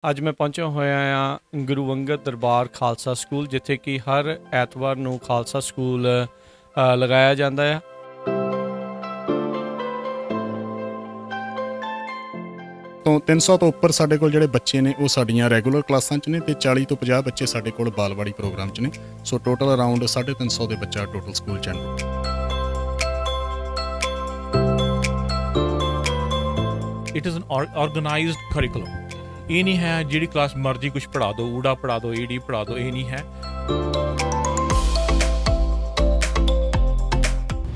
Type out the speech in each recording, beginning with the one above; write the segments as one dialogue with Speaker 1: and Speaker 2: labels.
Speaker 1: ਅੱਜ मैं पहुंचा होया हाँ गुरु अंगद दरबार खालसा स्कूल जिथे कि हर ਐਤਵਾਰ ਨੂੰ खालसा स्कूल लगाया जाता है।
Speaker 2: तो 300 ਤੋਂ ਉੱਪਰ ਸਾਡੇ ਕੋਲ ਜਿਹੜੇ ਬੱਚੇ ਨੇ ਉਹ ਸਾਡੀਆਂ ਰੈਗੂਲਰ ਕਲਾਸਾਂ 'ਚ ਨੇ ਤੇ 40 ਤੋਂ 50 ਬੱਚੇ ਸਾਡੇ ਕੋਲ ਬਾਲਵਾੜੀ ਪ੍ਰੋਗਰਾਮ 'ਚ ਨੇ। ਸੋ ਟੋਟਲ ਅਰਾਊਂਡ 350 ਦੇ ਬੱਚਾ ਟੋਟਲ ਸਕੂਲ 'ਚ ਹੈ।
Speaker 3: It is an organised curriculum. ये नहीं है जी क्लास मर्जी कुछ पढ़ा दो, ऊड़ा पढ़ा दो, ईडी पढ़ा दो, ये नहीं है।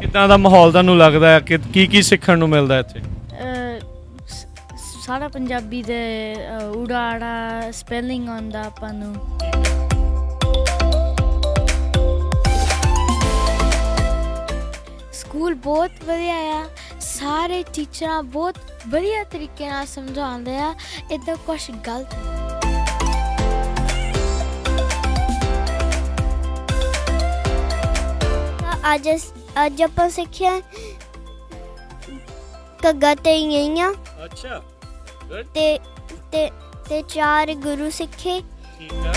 Speaker 1: ਕਿੱਦਾਂ ਦਾ ਮਾਹੌਲ ਤੁਹਾਨੂੰ ਲੱਗਦਾ ਹੈ ਕਿ ਕੀ ਸਿੱਖਣ ਨੂੰ ਮਿਲਦਾ ਇੱਥੇ?
Speaker 4: ਸਾਰਾ ਪੰਜਾਬੀ ਦੇ ਊੜਾ ਆੜਾ ਸਪੈਲਿੰਗ ਆਉਂਦਾ ਆਪਾਂ ਨੂੰ। ਸਕੂਲ ਬਹੁਤ ਵਧੀਆ ਆ, ਸਾਰੇ ਟੀਚਰਾਂ ਬਹੁਤ ਵਧੀਆ ਤਰੀਕੇ ਨਾਲ ਸਮਝਾਉਂਦੇ ਆ, ਇੱਦਾਂ ਕੁਛ ਗਲਤ ਅੱਜ ਆਪਾਂ ਸਿੱਖਿਆ ਘੱਗਾ ਤੇ ਗਈਆਂ।
Speaker 1: ਅੱਛਾ
Speaker 4: ਤੇ ਚਾਰ ਗੁਰੂ ਸਿੱਖੇ।
Speaker 1: ਠੀਕ ਹੈ।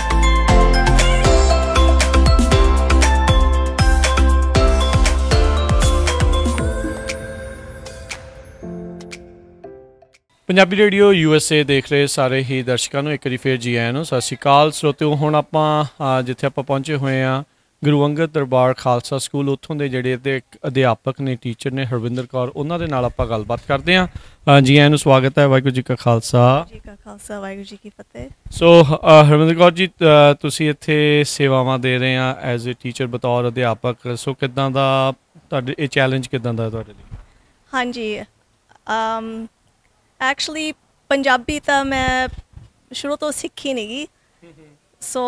Speaker 1: ਪੰਜਾਬੀ ਰੇਡੀਓ USA ਦੇਖ ਰਹੇ ਸਾਰੇ ਹੀ ਦਰਸ਼ਕਾਂ ਨੂੰ ਇੱਕ ਵਾਰੀ ਫਿਰ ਜੀ ਆਇਆਂ ਨੂੰ ਸਤਿ ਸ਼੍ਰੀ ਅਕਾਲ ਸਰੋਤਿਓ। ਹੁਣ ਆਪਾਂ ਜਿੱਥੇ ਆਪਾਂ ਪਹੁੰਚੇ ਹੋਏ ਹਾਂ ਗੁਰੂ ਅੰਗਦ ਦਰਬਾਰ ਖਾਲਸਾ ਸਕੂਲ, ਉੱਥੋਂ ਦੇ ਜਿਹੜੇ ਤੇ ਅਧਿਆਪਕ ਨੇ, ਟੀਚਰ ਨੇ ਹਰਵਿੰਦਰ ਕੌਰ, ਉਹਨਾਂ ਦੇ ਨਾਲ ਆਪਾਂ ਗੱਲਬਾਤ ਕਰਦੇ ਹਾਂ। ਜੀ ਆਇਆਂ ਨੂੰ ਸਵਾਗਤ ਹੈ। ਵਾਹਿਗੁਰੂ ਜੀ ਕਾ ਖਾਲਸਾ
Speaker 5: ਵਾਹਿਗੁਰੂ ਜੀ ਕੀ ਫਤਿਹ।
Speaker 1: ਸੋ ਹਰਵਿੰਦਰ ਕੌਰ ਜੀ, ਤੁਸੀਂ ਇੱਥੇ ਸੇਵਾਵਾਂ ਦੇ ਰਹੇ ਆ ਐਜ਼ ਏ ਟੀਚਰ ਬਤੌਰ ਅਧਿਆਪਕ। ਸੋ ਕਿੱਦਾਂ ਦਾ ਤੁਹਾਡੇ ਇਹ ਚੈਲੰਜ ਕਿੱਦਾਂ ਦਾ ਤੁਹਾਡੇ ਲਈ?
Speaker 5: ਹਾਂਜੀ, ਐਕਚੁਅਲੀ ਪੰਜਾਬੀ ਤਾਂ ਮੈਂ ਸ਼ੁਰੂ ਤੋਂ ਸਿੱਖੀ ਨਹੀਂ ਗੀ। ਸੋ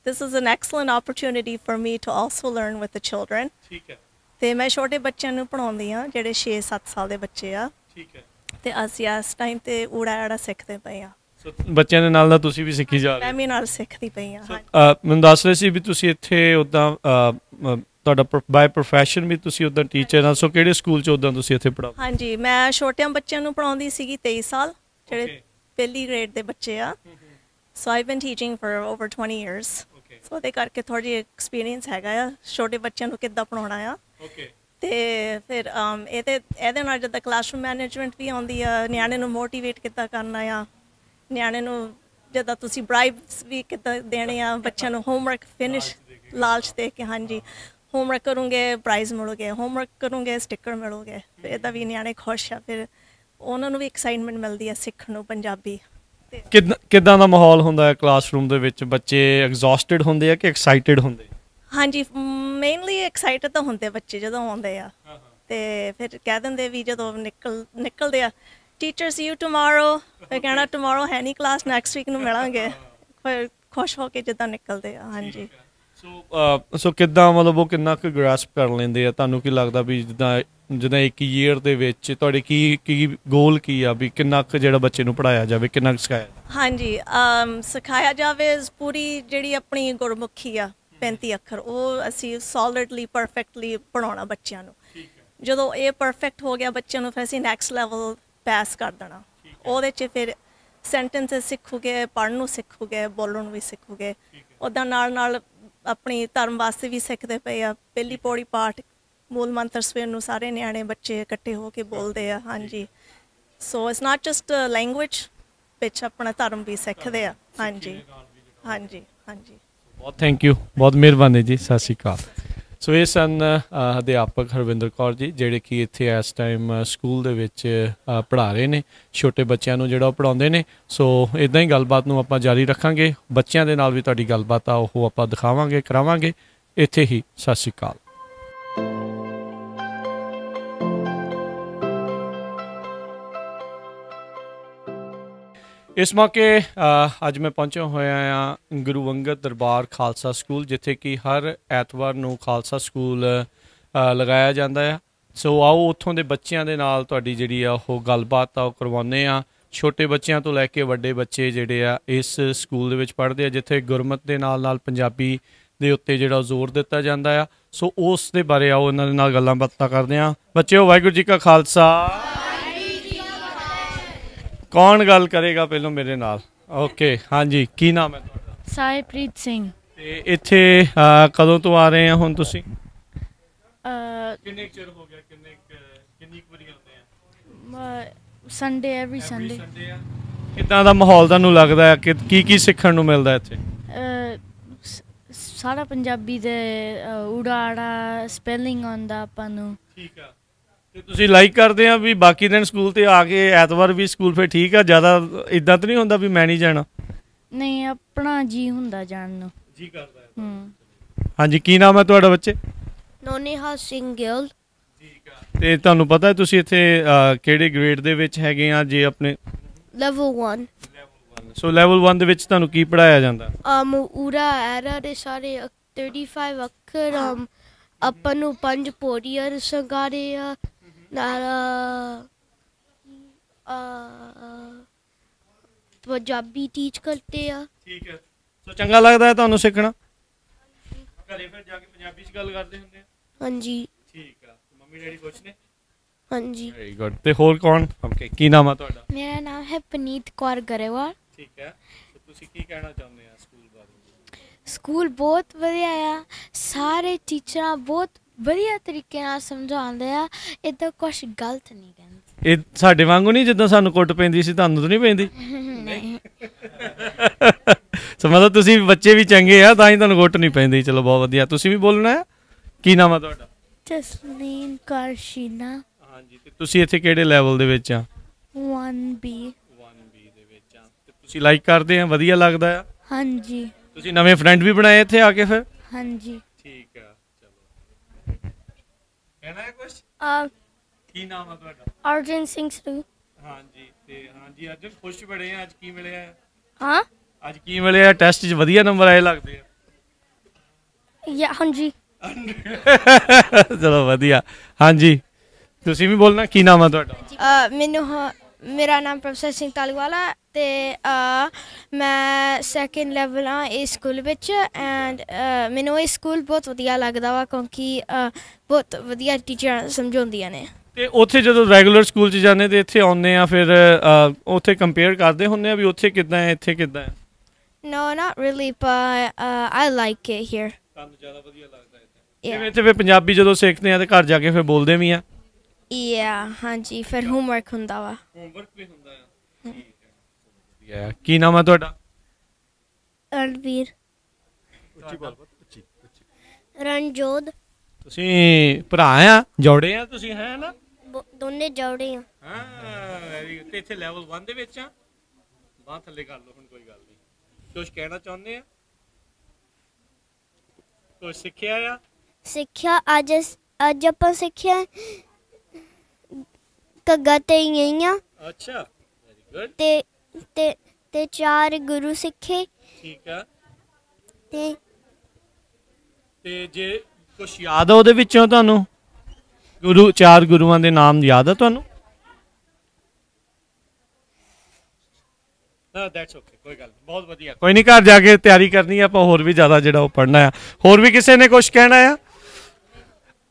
Speaker 5: this is an excellent opportunity for me to also learn with the children।
Speaker 1: ਠੀਕ ਹੈ।
Speaker 5: ਤੇ ਮੈਂ ਛੋਟੇ ਬੱਚਿਆਂ ਨੂੰ ਪੜ੍ਹਾਉਂਦੀ ਹਾਂ ਜਿਹੜੇ 6-7 ਸਾਲ ਦੇ ਬੱਚੇ ਆ।
Speaker 1: ਠੀਕ ਹੈ।
Speaker 5: ਤੇ ਅਸੀਂ ਇਸ ਟਾਈਮ ਤੇ ਊੜਾ ਆੜਾ ਸਿੱਖਦੇ ਪਏ ਆ।
Speaker 1: ਸੋ ਬੱਚਿਆਂ ਦੇ ਨਾਲ ਤੁਸੀਂ ਵੀ ਸਿੱਖੀ ਜਾ ਰਹੇ?
Speaker 5: ਮੈਂ ਵੀ ਨਾਲ ਸਿੱਖਦੀ ਪਈ ਹਾਂ।
Speaker 1: ਮੈਨੂੰ ਦੱਸ ਰਹੇ ਸੀ ਵੀ ਤੁਸੀਂ ਇੱਥੇ ਉੱਦਾਂ ਤੁਹਾਡਾ ਬਾਏ ਪ੍ਰੋਫੈਸ਼ਨ ਵੀ ਤੁਸੀਂ ਉੱਦਾਂ ਟੀਚਰ ਆ। ਸੋ ਕਿਹੜੇ ਸਕੂਲ 'ਚ ਉੱਦਾਂ ਤੁਸੀਂ ਇੱਥੇ ਪੜ੍ਹਾਓ?
Speaker 5: ਹਾਂਜੀ, ਮੈਂ ਛੋਟਿਆਂ ਬੱਚਿਆਂ ਨੂੰ ਪੜ੍ਹਾਉਂਦੀ ਸੀਗੀ 23 ਸਾਲ, ਜਿਹੜੇ ਪਹਿਲੀ ਗ੍ਰੇਡ ਦੇ ਬੱਚੇ ਆ। So I've been teaching for over 20 years. So ਉਹਦੇ ਕਰਕੇ ਥੋੜ੍ਹੀ ਜਿਹੀ ਐਕਸਪੀਰੀਅੰਸ ਹੈਗਾ ਆ ਛੋਟੇ ਬੱਚਿਆਂ ਨੂੰ ਕਿੱਦਾਂ ਪੜ੍ਹਾਉਣਾ ਆ। ਅਤੇ ਫਿਰ ਇਹਦੇ ਨਾਲ ਜਿੱਦਾਂ ਕਲਾਸਰੂਮ ਮੈਨੇਜਮੈਂਟ ਵੀ ਆਉਂਦੀ ਆ, ਨਿਆਣੇ ਨੂੰ ਮੋਟੀਵੇਟ ਕਿੱਦਾਂ ਕਰਨਾ ਆ, ਨਿਆਣੇ ਨੂੰ ਜਿੱਦਾਂ ਤੁਸੀਂ ਬਰਾਈਬਸ ਵੀ ਕਿੱਦਾਂ ਦੇਣੇ ਆ, ਬੱਚਿਆਂ ਨੂੰ ਹੋਮਵਰਕ ਫਿਨਿਸ਼ ਲਾਲਚ ਦੇ ਕੇ, ਹਾਂਜੀ ਹੋਮਵਰਕ ਕਰੂੰਗੇ ਪ੍ਰਾਈਜ਼ ਮਿਲੂਗੇ, ਹੋਮਵਰਕ ਕਰੂੰਗੇ ਸਟਿੱਕਰ ਮਿਲੂਗੇ। ਫਿਰ ਇੱਦਾਂ ਵੀ ਨਿਆਣੇ ਖੁਸ਼ ਆ, ਫਿਰ ਉਹਨਾਂ ਨੂੰ ਵੀ ਐਕਸਾਈਟਮੈਂਟ ਮਿਲਦੀ ਆ ਸਿੱਖਣ ਨੂੰ ਪੰਜਾਬੀ।
Speaker 1: ਕਿੱਦਾਂ ਦਾ ਮਾਹੌਲ ਹੁੰਦਾ ਹੈ ਕਲਾਸਰੂਮ ਦੇ ਵਿੱਚ? ਬੱਚੇ ਐਗਜ਼ੌਸਟਿਡ ਹੁੰਦੇ ਆ ਕਿ ਐਕਸਾਈਟਿਡ ਹੁੰਦੇ?
Speaker 5: ਹਾਂਜੀ, ਮੇਨਲੀ ਐਕਸਾਈਟਡ ਤਾਂ ਹੁੰਦੇ ਬੱਚੇ ਜਦੋਂ ਆਉਂਦੇ ਆ, ਅਤੇ ਫਿਰ ਕਹਿ ਦਿੰਦੇ ਵੀ ਜਦੋਂ ਨਿਕਲਦੇ ਆ, ਟੀਚਰ ਸੀ ਯੂ ਟੁਮਾਰੋ। ਫਿਰ ਕਹਿਣਾ ਟੁਮਾਰੋ ਹੈ ਨਹੀਂ ਕਲਾਸ, ਨੈਕਸਟ ਵੀਕ ਨੂੰ ਮਿਲਾਂਗੇ। ਫਿਰ ਖੁਸ਼ ਹੋ ਕੇ ਜਿੱਦਾਂ ਨਿਕਲਦੇ ਆ। ਹਾਂਜੀ।
Speaker 1: ਸੋ ਕਿੱਦਾਂ ਮਤਲਬ ਉਹ ਕਿੰਨਾ ਕੁ ਗ੍ਰੈਸਪ ਕਰ ਲੈਂਦੇ ਆ? ਤੁਹਾਨੂੰ ਕੀ ਲੱਗਦਾ ਵੀ ਜਿੱਦਾਂ ਇੱਕ ਈਅਰ ਦੇ ਵਿੱਚ ਤੁਹਾਡੇ ਕੀ ਗੋਲ ਕੀ ਆ ਵੀ ਕਿੰਨਾ ਕੁ ਜਿਹੜਾ ਬੱਚੇ ਨੂੰ ਪੜ੍ਹਾਇਆ ਜਾਵੇ, ਕਿੰਨਾ ਕੁ ਸਿਖਾਇਆ?
Speaker 5: ਹਾਂਜੀ, ਸਿਖਾਇਆ ਜਾਵੇ ਪੂਰੀ ਜਿਹੜੀ ਆਪਣੀ ਗੁਰਮੁਖੀ ਆ 35 ਅੱਖਰ, ਉਹ ਅਸੀਂ ਸੋਲਿਡਲੀ ਪਰਫੈਕਟਲੀ ਪੜ੍ਹਾਉਣਾ ਬੱਚਿਆਂ ਨੂੰ। ਜਦੋਂ ਇਹ ਪਰਫੈਕਟ ਹੋ ਗਿਆ ਬੱਚਿਆਂ ਨੂੰ, ਫਿਰ ਅਸੀਂ ਨੈਕਸਟ ਲੈਵਲ ਪਾਸ ਕਰ ਦੇਣਾ। ਉਹਦੇ 'ਚ ਫਿਰ ਸੈਂਟੈਂਸਸ ਸਿੱਖੂਗੇ, ਪੜ੍ਹਨ ਨੂੰ ਸਿੱਖੂਗੇ, ਬੋਲਣ ਨੂੰ ਵੀ ਸਿੱਖੂਗੇ। ਉੱਦਾਂ ਨਾਲ ਆਪਣੀ ਧਰਮ ਵਾਸਤੇ ਵੀ ਸਿੱਖਦੇ ਪਏ ਆ। ਪਹਿਲੀ ਪੌੜੀ ਪਾਠ, ਮੂਲ ਮੰਤਰ ਸਵੇਰ ਨੂੰ ਸਾਰੇ ਨਿਆਣੇ ਬੱਚੇ ਇਕੱਠੇ ਹੋ ਕੇ ਬੋਲਦੇ ਆ। ਹਾਂਜੀ, so it's not just language, ਵਿੱਚ ਆਪਣਾ ਧਰਮ ਵੀ ਸਿੱਖਦੇ ਆ। ਹਾਂਜੀ ਹਾਂਜੀ ਹਾਂਜੀ। ਬਹੁਤ
Speaker 1: ਥੈਂਕ ਯੂ, ਬਹੁਤ ਮਿਹਰਬਾਨੀ ਜੀ, ਸਤਿ ਸ਼੍ਰੀ ਅਕਾਲ। ਸੋ ਇਹ ਸਨ ਅਧਿਆਪਕ ਹਰਵਿੰਦਰ ਕੌਰ ਜੀ, ਜਿਹੜੇ ਕਿ ਇੱਥੇ ਇਸ ਟਾਈਮ ਸਕੂਲ ਦੇ ਵਿੱਚ ਪੜ੍ਹਾ ਰਹੇ ਨੇ, ਛੋਟੇ ਬੱਚਿਆਂ ਨੂੰ ਜਿਹੜਾ ਉਹ ਪੜ੍ਹਾਉਂਦੇ ਨੇ। ਸੋ ਇੱਦਾਂ ਹੀ ਗੱਲਬਾਤ ਨੂੰ ਆਪਾਂ ਜਾਰੀ ਰੱਖਾਂਗੇ, ਬੱਚਿਆਂ ਦੇ ਨਾਲ ਵੀ ਤੁਹਾਡੀ ਗੱਲਬਾਤ ਆ ਉਹ ਆਪਾਂ ਦਿਖਾਵਾਂਗੇ, ਕਰਾਵਾਂਗੇ ਇੱਥੇ ਹੀ। ਸਤਿ ਸ਼੍ਰੀ ਅਕਾਲ। ਇਸ ਮੌਕੇ ਅੱਜ ਮੈਂ ਪਹੁੰਚਿਆ ਹੋਇਆ ਹਾਂ ਗੁਰੂ ਅੰਗਦ ਦਰਬਾਰ ਖਾਲਸਾ ਸਕੂਲ, ਜਿੱਥੇ ਕਿ ਹਰ ਐਤਵਾਰ ਨੂੰ ਖਾਲਸਾ ਸਕੂਲ ਲਗਾਇਆ ਜਾਂਦਾ ਆ। ਸੋ ਆਓ ਉੱਥੋਂ ਦੇ ਬੱਚਿਆਂ ਦੇ ਨਾਲ ਤੁਹਾਡੀ ਜਿਹੜੀ ਆ ਉਹ ਗੱਲਬਾਤ ਆ ਉਹ ਕਰਵਾਉਂਦੇ ਆ। ਛੋਟੇ ਬੱਚਿਆਂ ਤੋਂ ਲੈ ਕੇ ਵੱਡੇ ਬੱਚੇ ਜਿਹੜੇ ਆ ਇਸ ਸਕੂਲ ਦੇ ਵਿੱਚ ਪੜ੍ਹਦੇ ਆ, ਜਿੱਥੇ ਗੁਰਮਤ ਦੇ ਨਾਲ ਨਾਲ ਪੰਜਾਬੀ ਦੇ ਉੱਤੇ ਜਿਹੜਾ ਜ਼ੋਰ ਦਿੱਤਾ ਜਾਂਦਾ ਆ। ਸੋ ਉਸ ਦੇ ਬਾਰੇ ਆਓ ਇਹਨਾਂ ਦੇ ਨਾਲ ਗੱਲਾਂ ਬਾਤਾਂ ਕਰਦੇ ਹਾਂ। ਬੱਚਿਓ, ਵਾਹਿਗੁਰੂ ਜੀ ਕਾ ਖਾਲਸਾ। ਕੌਣ ਗੱਲ ਕਰੇਗਾ ਪਹਿਲਾਂ ਮੇਰੇ ਨਾਲ? ਓਕੇ, ਹਾਂਜੀ, ਕੀ ਨਾਮ ਹੈ ਤੁਹਾਡਾ?
Speaker 4: ਸਾਹਿਬਪ੍ਰੀਤ ਸਿੰਘ।
Speaker 1: ਤੇ ਇੱਥੇ ਕਦੋਂ ਤੋਂ ਆ ਰਹੇ ਆ ਹੁਣ ਤੁਸੀਂ? ਕਿੰਨੇ ਚਿਰ ਹੋ ਗਿਆ? ਕਿੰਨੀ ਕੁ ਵਾਰੀ ਆਉਂਦੇ ਆ?
Speaker 4: Sunday, every Sunday.
Speaker 1: ਕਿੱਦਾਂ ਦਾ ਮਾਹੌਲ ਤੁਹਾਨੂੰ ਲੱਗਦਾ ਹੈ ਕਿ ਕੀ ਸਿੱਖਣ ਨੂੰ ਮਿਲਦਾ ਇੱਥੇ?
Speaker 4: ਸਾਰਾ ਪੰਜਾਬੀ ਦੇ ਊੜਾ ਆੜਾ ਸਪੈਲਿੰਗ ਆਉਂਦਾ ਆਪਾਂ ਨੂੰ।
Speaker 1: ਠੀਕ ਆ। ਤੇ ਤੁਸੀਂ ਲਾਈਕ ਕਰਦੇ ਆ ਵੀ ਬਾਕੀ ਦਿਨ ਸਕੂਲ ਤੇ ਆ ਕੇ ਐਤਵਾਰ ਵੀ ਸਕੂਲ ਫਿਰ ਠੀਕ ਆ? ਜ਼ਿਆਦਾ ਇਦਾਂ ਤਾਂ ਨਹੀਂ ਹੁੰਦਾ ਵੀ ਮੈਂ ਨਹੀਂ ਜਾਣਾ?
Speaker 4: ਨਹੀਂ, ਆਪਣਾ ਜੀ ਹੁੰਦਾ ਜਾਣ ਨੂੰ।
Speaker 1: ਜੀ ਕਰਦਾ। ਹਾਂਜੀ, ਕੀ ਨਾਮ ਹੈ ਤੁਹਾਡਾ ਬੱਚੇ?
Speaker 4: ਨੋਨੀਹਾਲ ਸਿੰਘ ਗਿੱਲ।
Speaker 1: ਠੀਕ ਆ। ਤੇ ਤੁਹਾਨੂੰ ਪਤਾ ਤੁਸੀਂ ਇੱਥੇ ਕਿਹੜੇ ਗ੍ਰੇਡ ਦੇ ਵਿੱਚ ਹੈਗੇ ਆ? ਜੇ ਆਪਣੇ
Speaker 4: ਲੈਵਲ 1।
Speaker 1: ਸੋ ਲੈਵਲ 1 ਦੇ ਵਿੱਚ ਤੁਹਾਨੂੰ ਕੀ ਪੜਾਇਆ ਜਾਂਦਾ?
Speaker 4: ਊੜਾ ਐਰਾ ਦੇ ਸਾਰੇ 35 ਅੱਖਰ। ਆਪਾਂ ਨੂੰ 5 ਪੌੜੀਆਂ ਸਿਖਾਉਂਦੇ ਆ ਨਾਲ ਪੰਜਾਬੀ ਟੀਚ ਕਰਦੇ ਆ।
Speaker 1: ਠੀਕ ਹੈ। ਸੋ ਚੰਗਾ ਲੱਗਦਾ ਹੈ ਤੁਹਾਨੂੰ ਸਿੱਖਣਾ? ਘਰੇ ਫਿਰ ਜਾ ਕੇ ਪੰਜਾਬੀ 'ਚ ਗੱਲ ਕਰਦੇ ਹੁੰਦੇ ਆ?
Speaker 4: ਹਾਂਜੀ।
Speaker 1: ਠੀਕ ਆ। ਮੰਮੀ ਡੈਡੀ ਖੁਸ਼ ਨੇ?
Speaker 4: ਹਾਂਜੀ।
Speaker 1: Very good. ਤੇ ਹੋਰ ਕੌਣ? ਓਕੇ, ਕੀ ਨਾਮ ਆ ਤੁਹਾਡਾ?
Speaker 4: ਮੇਰਾ ਨਾਮ ਹੈ ਪਨੀਤ ਕੌਰ ਗਰੇਵਾਲ।
Speaker 1: ਠੀਕ ਹੈ। ਤੇ ਤੁਸੀਂ ਕੀ ਕਹਿਣਾ ਚਾਹੁੰਦੇ ਆ ਸਕੂਲ ਬਾਰੇ?
Speaker 4: ਸਕੂਲ ਬਹੁਤ ਵਧੀਆ ਆ। ਸਾਰੇ ਟੀਚਰਾਂ ਬਹੁਤ ਵਧੀਆ ਤਰੀਕੇ ਨਾਲ ਸਮਝਾਉਂਦੇ ਆ। ਇੱਦਾਂ ਕੁਛ ਗਲਤ ਨਹੀਂ ਕਹਿੰਦੇ।
Speaker 1: ਇਹ ਸਾਡੇ ਵਾਂਗੂ ਨਹੀਂ ਜਿੱਦਾਂ ਸਾਨੂੰ ਕੁੱਟ ਪੈਂਦੀ ਸੀ, ਤੁਹਾਨੂੰ ਤਾਂ ਨਹੀਂ ਪੈਂਦੀ?
Speaker 4: ਨਹੀਂ।
Speaker 1: ਸੋ ਮਤਲਬ ਤੁਸੀਂ ਬੱਚੇ ਵੀ ਚੰਗੇ ਆ ਤਾਂ ਹੀ ਤੁਹਾਨੂੰ ਕੁੱਟ ਨਹੀਂ ਪੈਂਦੀ। ਚਲੋ ਬਹੁਤ ਵਧੀਆ। ਤੁਸੀਂ ਵੀ ਬੋਲਣਾ ਹੈ? ਕੀ ਨਾਮ ਆ ਤੁਹਾਡਾ?
Speaker 4: ਜਸਲੀਨ ਕਾਰਸ਼ੀਨਾ।
Speaker 1: ਹਾਂਜੀ। ਤੇ ਤੁਸੀਂ ਇੱਥੇ ਕਿਹੜੇ ਲੈਵਲ ਦੇ ਵਿੱਚ ਆ?
Speaker 4: 1B।
Speaker 1: 1B ਦੇ ਵਿੱਚ ਆ। ਤੇ ਤੁਸੀਂ ਲਾਈਕ ਕਰਦੇ ਆ? ਵਧੀਆ ਲੱਗਦਾ ਆ?
Speaker 4: ਹਾਂਜੀ।
Speaker 1: ਤੁਸੀਂ ਨਵੇਂ ਫਰੈਂਡ ਵੀ ਬਣਾਏ ਇੱਥੇ ਆ ਕੇ ਫਿਰ?
Speaker 4: ਹਾਂਜੀ।
Speaker 1: ਠੀਕ ਆ। ਚਲੋ, ਕਹਿਣਾ ਹੈ ਕੁਛ? ਕੀ ਨਾਮ ਆ ਤੁਹਾਡਾ?
Speaker 4: ਅਰਜਨ ਸਿੰਘ ਸਰੂ।
Speaker 1: ਹਾਂਜੀ। ਤੇ ਹਾਂਜੀ, ਅੱਜ ਖੁਸ਼ ਬੜੇ ਆ। ਅੱਜ ਕੀ ਮਿਲਿਆ?
Speaker 4: ਹਾਂ,
Speaker 1: ਅੱਜ ਕੀ ਮਿਲਿਆ? ਟੈਸਟ 'ਚ ਵਧੀਆ ਨੰਬਰ ਆਏ ਲੱਗਦੇ ਆ।
Speaker 4: ਹਾਂਜੀ।
Speaker 1: ਚਲੋ ਵਧੀਆ। ਹਾਂਜੀ, ਤੁਸੀਂ ਵੀ ਬੋਲਣਾ। ਕੀ ਨਾਮ ਆ ਤੁਹਾਡਾ?
Speaker 4: ਮੇਰਾ ਨਾਮ ਪ੍ਰੋਫੈਸਰ ਸਿੰਘ ਤਾਲੀਵਾਲਾ ਤੇ ਮੈਂ ਸੈਕੰਡ ਲੈਵਲ ਆ ਇਸ ਸਕੂਲ ਵਿੱਚ। ਐਂਡ ਮੈਨੂੰ ਇਹ ਸਕੂਲ ਬਹੁਤ ਵਧੀਆ ਲੱਗਦਾ ਵਾ ਕਿਉਂਕਿ ਬਹੁਤ ਵਧੀਆ ਟੀਚਰਾਂ ਸਮਝਾਉਂਦੀਆਂ ਨੇ।
Speaker 1: ਤੇ ਉੱਥੇ ਜਦੋਂ ਰੈਗੂਲਰ ਸਕੂਲ 'ਚ ਜਾਂਦੇ ਤੇ ਇੱਥੇ ਆਉਂਦੇ ਆ ਫਿਰ ਉੱਥੇ ਕੰਪੇਅਰ ਕਰਦੇ ਹੁੰਦੇ ਆ ਵੀ ਉੱਥੇ ਕਿੱਦਾਂ ਹੈ ਇੱਥੇ ਕਿੱਦਾਂ ਹੈ?
Speaker 4: No, not really, but I like it here.
Speaker 1: ਤੁਹਾਨੂੰ ਜ਼ਿਆਦਾ ਵਧੀਆ ਲੱਗਦਾ ਇੱਥੇ? ਜਿਵੇਂ ਇੱਥੇ ਫਿਰ ਪੰਜਾਬੀ ਜਦੋਂ ਸਿੱਖਦੇ ਆ ਤੇ ਘਰ ਜਾ ਕੇ ਫਿਰ ਬੋਲਦੇ ਵੀ ਆ?
Speaker 4: Yeah, ਹਾਂਜੀ। ਫਿਰ ਹੋਮਵਰਕ ਹੁੰਦਾ ਵਾ।
Speaker 1: ਹੋਮਵਰਕ ਵੀ ਹੁੰਦਾ ਆ? ਠੀਕ ਹੈ। ਕੀ ਨਾਮ ਆ ਤੁਹਾਡਾ?
Speaker 4: ਰਣਵੀਰ। ਰਣਜੋਤ।
Speaker 1: ਤੁਸੀਂ ਭਰਾ ਆ? ਜੋੜੇ ਆ ਤੁਸੀਂ? ਹੈ ਨਾ?
Speaker 4: ਦੋਨੇ ਜੋੜੇ ਆ।
Speaker 1: ਹਾਂ, ਵੈਰੀ ਗੁੱਡ। ਤੇ ਇੱਥੇ ਲੈਵਲ 1 ਦੇ ਵਿੱਚ ਆ? ਬਾਹ ਥੱਲੇ ਕਰ ਲਓ ਹੁਣ, ਕੋਈ ਗੱਲ ਨਹੀਂ। ਕੁਛ ਕਹਿਣਾ ਚਾਹੁੰਦੇ ਆ? ਕੁਛ ਸਿੱਖਿਆ ਆ?
Speaker 4: ਸਿੱਖਿਆ ਅੱਜ ਆਪਾਂ ਸਿੱਖਿਆ ਕੱਗਾ ਤੇ ਗਈਆਂ।
Speaker 1: ਅੱਛਾ, ਵੈਰੀ ਗੁੱਡ।
Speaker 4: ਤੇ 4 ਗੁਰੂ ਸਿੱਖੇ।
Speaker 1: ਠੀਕ ਆ।
Speaker 4: ਤੇ
Speaker 1: ਜੇ ਕੁਛ ਯਾਦ ਆ ਉਹਦੇ ਵਿੱਚੋਂ ਤੁਹਾਨੂੰ? 4 ਗੁਰੂਆਂ ਦੇ ਨਾਮ ਯਾਦ ਆ ਤੁਹਾਨੂੰ? ਦੈਟਸ ਓਕੇ, ਕੋਈ ਗੱਲ ਨਹੀਂ। ਬਹੁਤ ਵਧੀਆ। ਕੋਈ ਨਹੀਂ, ਘਰ ਜਾ ਕੇ ਤਿਆਰੀ ਕਰਨੀ ਆ ਆਪਾਂ ਹੋਰ ਵੀ ਜ਼ਿਆਦਾ ਜਿਹੜਾ ਉਹ ਪੜ੍ਹਨਾ ਆ। ਹੋਰ ਵੀ ਕਿਸੇ ਨੇ ਕੁਛ ਕਹਿਣਾ ਆ?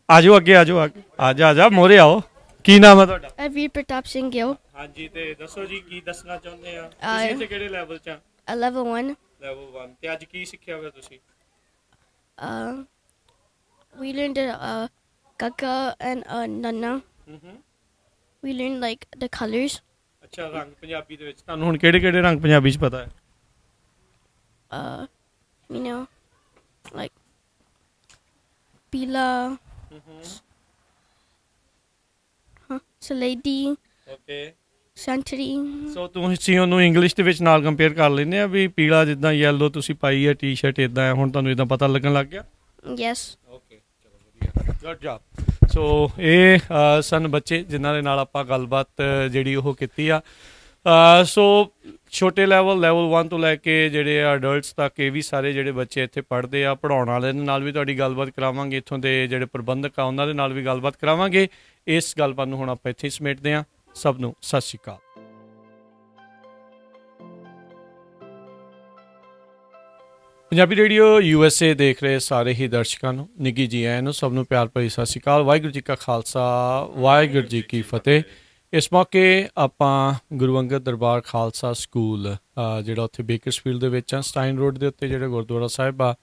Speaker 1: ਆਜੋ ਅੱਗੇ, ਆਜੋ ਅੱਗੇ। ਆ ਜਾ ਮੋਰੇ ਆਓ। ਕੀ ਨਾਮ ਆ ਤੁਹਾਡਾ?
Speaker 4: ਵੀਰ ਪ੍ਰਤਾਪ ਸਿੰਘ ਗਿੱਲ।
Speaker 1: ਹਾਂਜੀ। ਤੇ ਦੱਸੋ ਜੀ, ਕੀ ਦੱਸਣਾ ਚਾਹੁੰਦੇ ਆ? ਤੁਸੀਂ ਇੱਥੇ ਕਿਹੜੇ ਲੈਵਲ 'ਚ ਆ?
Speaker 4: ਲੈਵਲ 1।
Speaker 1: ਲੈਵਲ 1। ਤੇ ਅੱਜ ਕੀ ਸਿੱਖਿਆ ਹੋਇਆ ਤੁਸੀਂ?
Speaker 4: We learned Kaka and Nana. We learned like the colors.
Speaker 1: ਅੱਛਾ, ਰੰਗ ਪੰਜਾਬੀ ਦੇ ਵਿੱਚ ਤੁਹਾਨੂੰ ਹੁਣ ਕਿਹੜੇ ਕਿਹੜੇ ਰੰਗ ਪੰਜਾਬੀ 'ਚ ਪਤਾ ਹੈ?
Speaker 4: You know, like pila, saladi,
Speaker 1: okay.
Speaker 4: santri.
Speaker 1: ਸੋ ਤੁਸੀਂ ਉਹਨੂੰ ਇੰਗਲਿਸ਼ ਦੇ ਵਿੱਚ ਨਾਲ ਕੰਪੇਅਰ ਕਰ ਲੈਂਦੇ ਆ ਵੀ ਪੀਲਾ ਜਿੱਦਾਂ ਯੈਲੋ ਤੁਸੀਂ ਪਾਈ ਹੈ ਟੀ-ਸ਼ਰਟ ਇਦਾਂ ਹੈ, ਹੁਣ ਤੁਹਾਨੂੰ ਇਦਾਂ ਪਤਾ ਲੱਗਣ ਲੱਗ ਗਿਆ?
Speaker 4: Yes.
Speaker 1: ਓਕੇ, ਚਲੋ ਵਧੀਆ, ਗੁੱਡ ਜੌਬ। ਸੋ ਇਹ ਸਨ ਬੱਚੇ ਜਿਨ੍ਹਾਂ ਦੇ ਨਾਲ ਆਪਾਂ ਗੱਲਬਾਤ ਜਿਹੜੀ ਉਹ ਕੀਤੀ ਆ। ਸੋ ਛੋਟੇ ਲੈਵਲ 1 ਤੋਂ ਲੈ ਕੇ ਜਿਹੜੇ ਅਡਲਟਸ ਤੱਕ ਇਹ ਵੀ ਸਾਰੇ ਜਿਹੜੇ ਬੱਚੇ ਇੱਥੇ ਪੜ੍ਹਦੇ ਆ। ਪੜ੍ਹਾਉਣ ਵਾਲਿਆਂ ਦੇ ਨਾਲ ਵੀ ਤੁਹਾਡੀ ਗੱਲਬਾਤ ਕਰਾਵਾਂਗੇ, ਇੱਥੋਂ ਦੇ ਜਿਹੜੇ ਪ੍ਰਬੰਧਕ ਆ ਉਹਨਾਂ ਦੇ ਨਾਲ ਵੀ ਗੱਲਬਾਤ ਕਰਾਵਾਂਗੇ। ਇਸ ਗੱਲਬਾਤ ਨੂੰ ਹੁਣ ਆਪਾਂ ਇੱਥੇ ਸਮੇਟਦੇ ਹਾਂ। ਸਭ ਨੂੰ ਸਤਿ ਸ਼੍ਰੀ ਅਕਾਲ। ਪੰਜਾਬੀ ਰੇਡੀਓ USA ਦੇਖ ਰਹੇ ਸਾਰੇ ਹੀ ਦਰਸ਼ਕਾਂ ਨੂੰ ਨਿੱਘੀ ਜੀ ਆਇਆਂ ਨੂੰ। ਸਭ ਨੂੰ ਪਿਆਰ ਭਰੀ ਸਤਿ ਸ਼੍ਰੀ ਅਕਾਲ। ਵਾਹਿਗੁਰੂ ਜੀ ਕਾ ਖਾਲਸਾ, ਵਾਹਿਗੁਰੂ ਜੀ ਕੀ ਫਤਿਹ। ਇਸ ਮੌਕੇ ਆਪਾਂ ਗੁਰੂ ਅੰਗਦ ਦਰਬਾਰ ਖਾਲਸਾ ਸਕੂਲ ਜਿਹੜਾ ਉੱਥੇ ਬੇਕਰਸਫੀਲਡ ਦੇ ਵਿੱਚ ਆ, ਸਟਾਈਨ ਰੋਡ ਦੇ ਉੱਤੇ ਜਿਹੜਾ ਗੁਰਦੁਆਰਾ ਸਾਹਿਬ ਆ,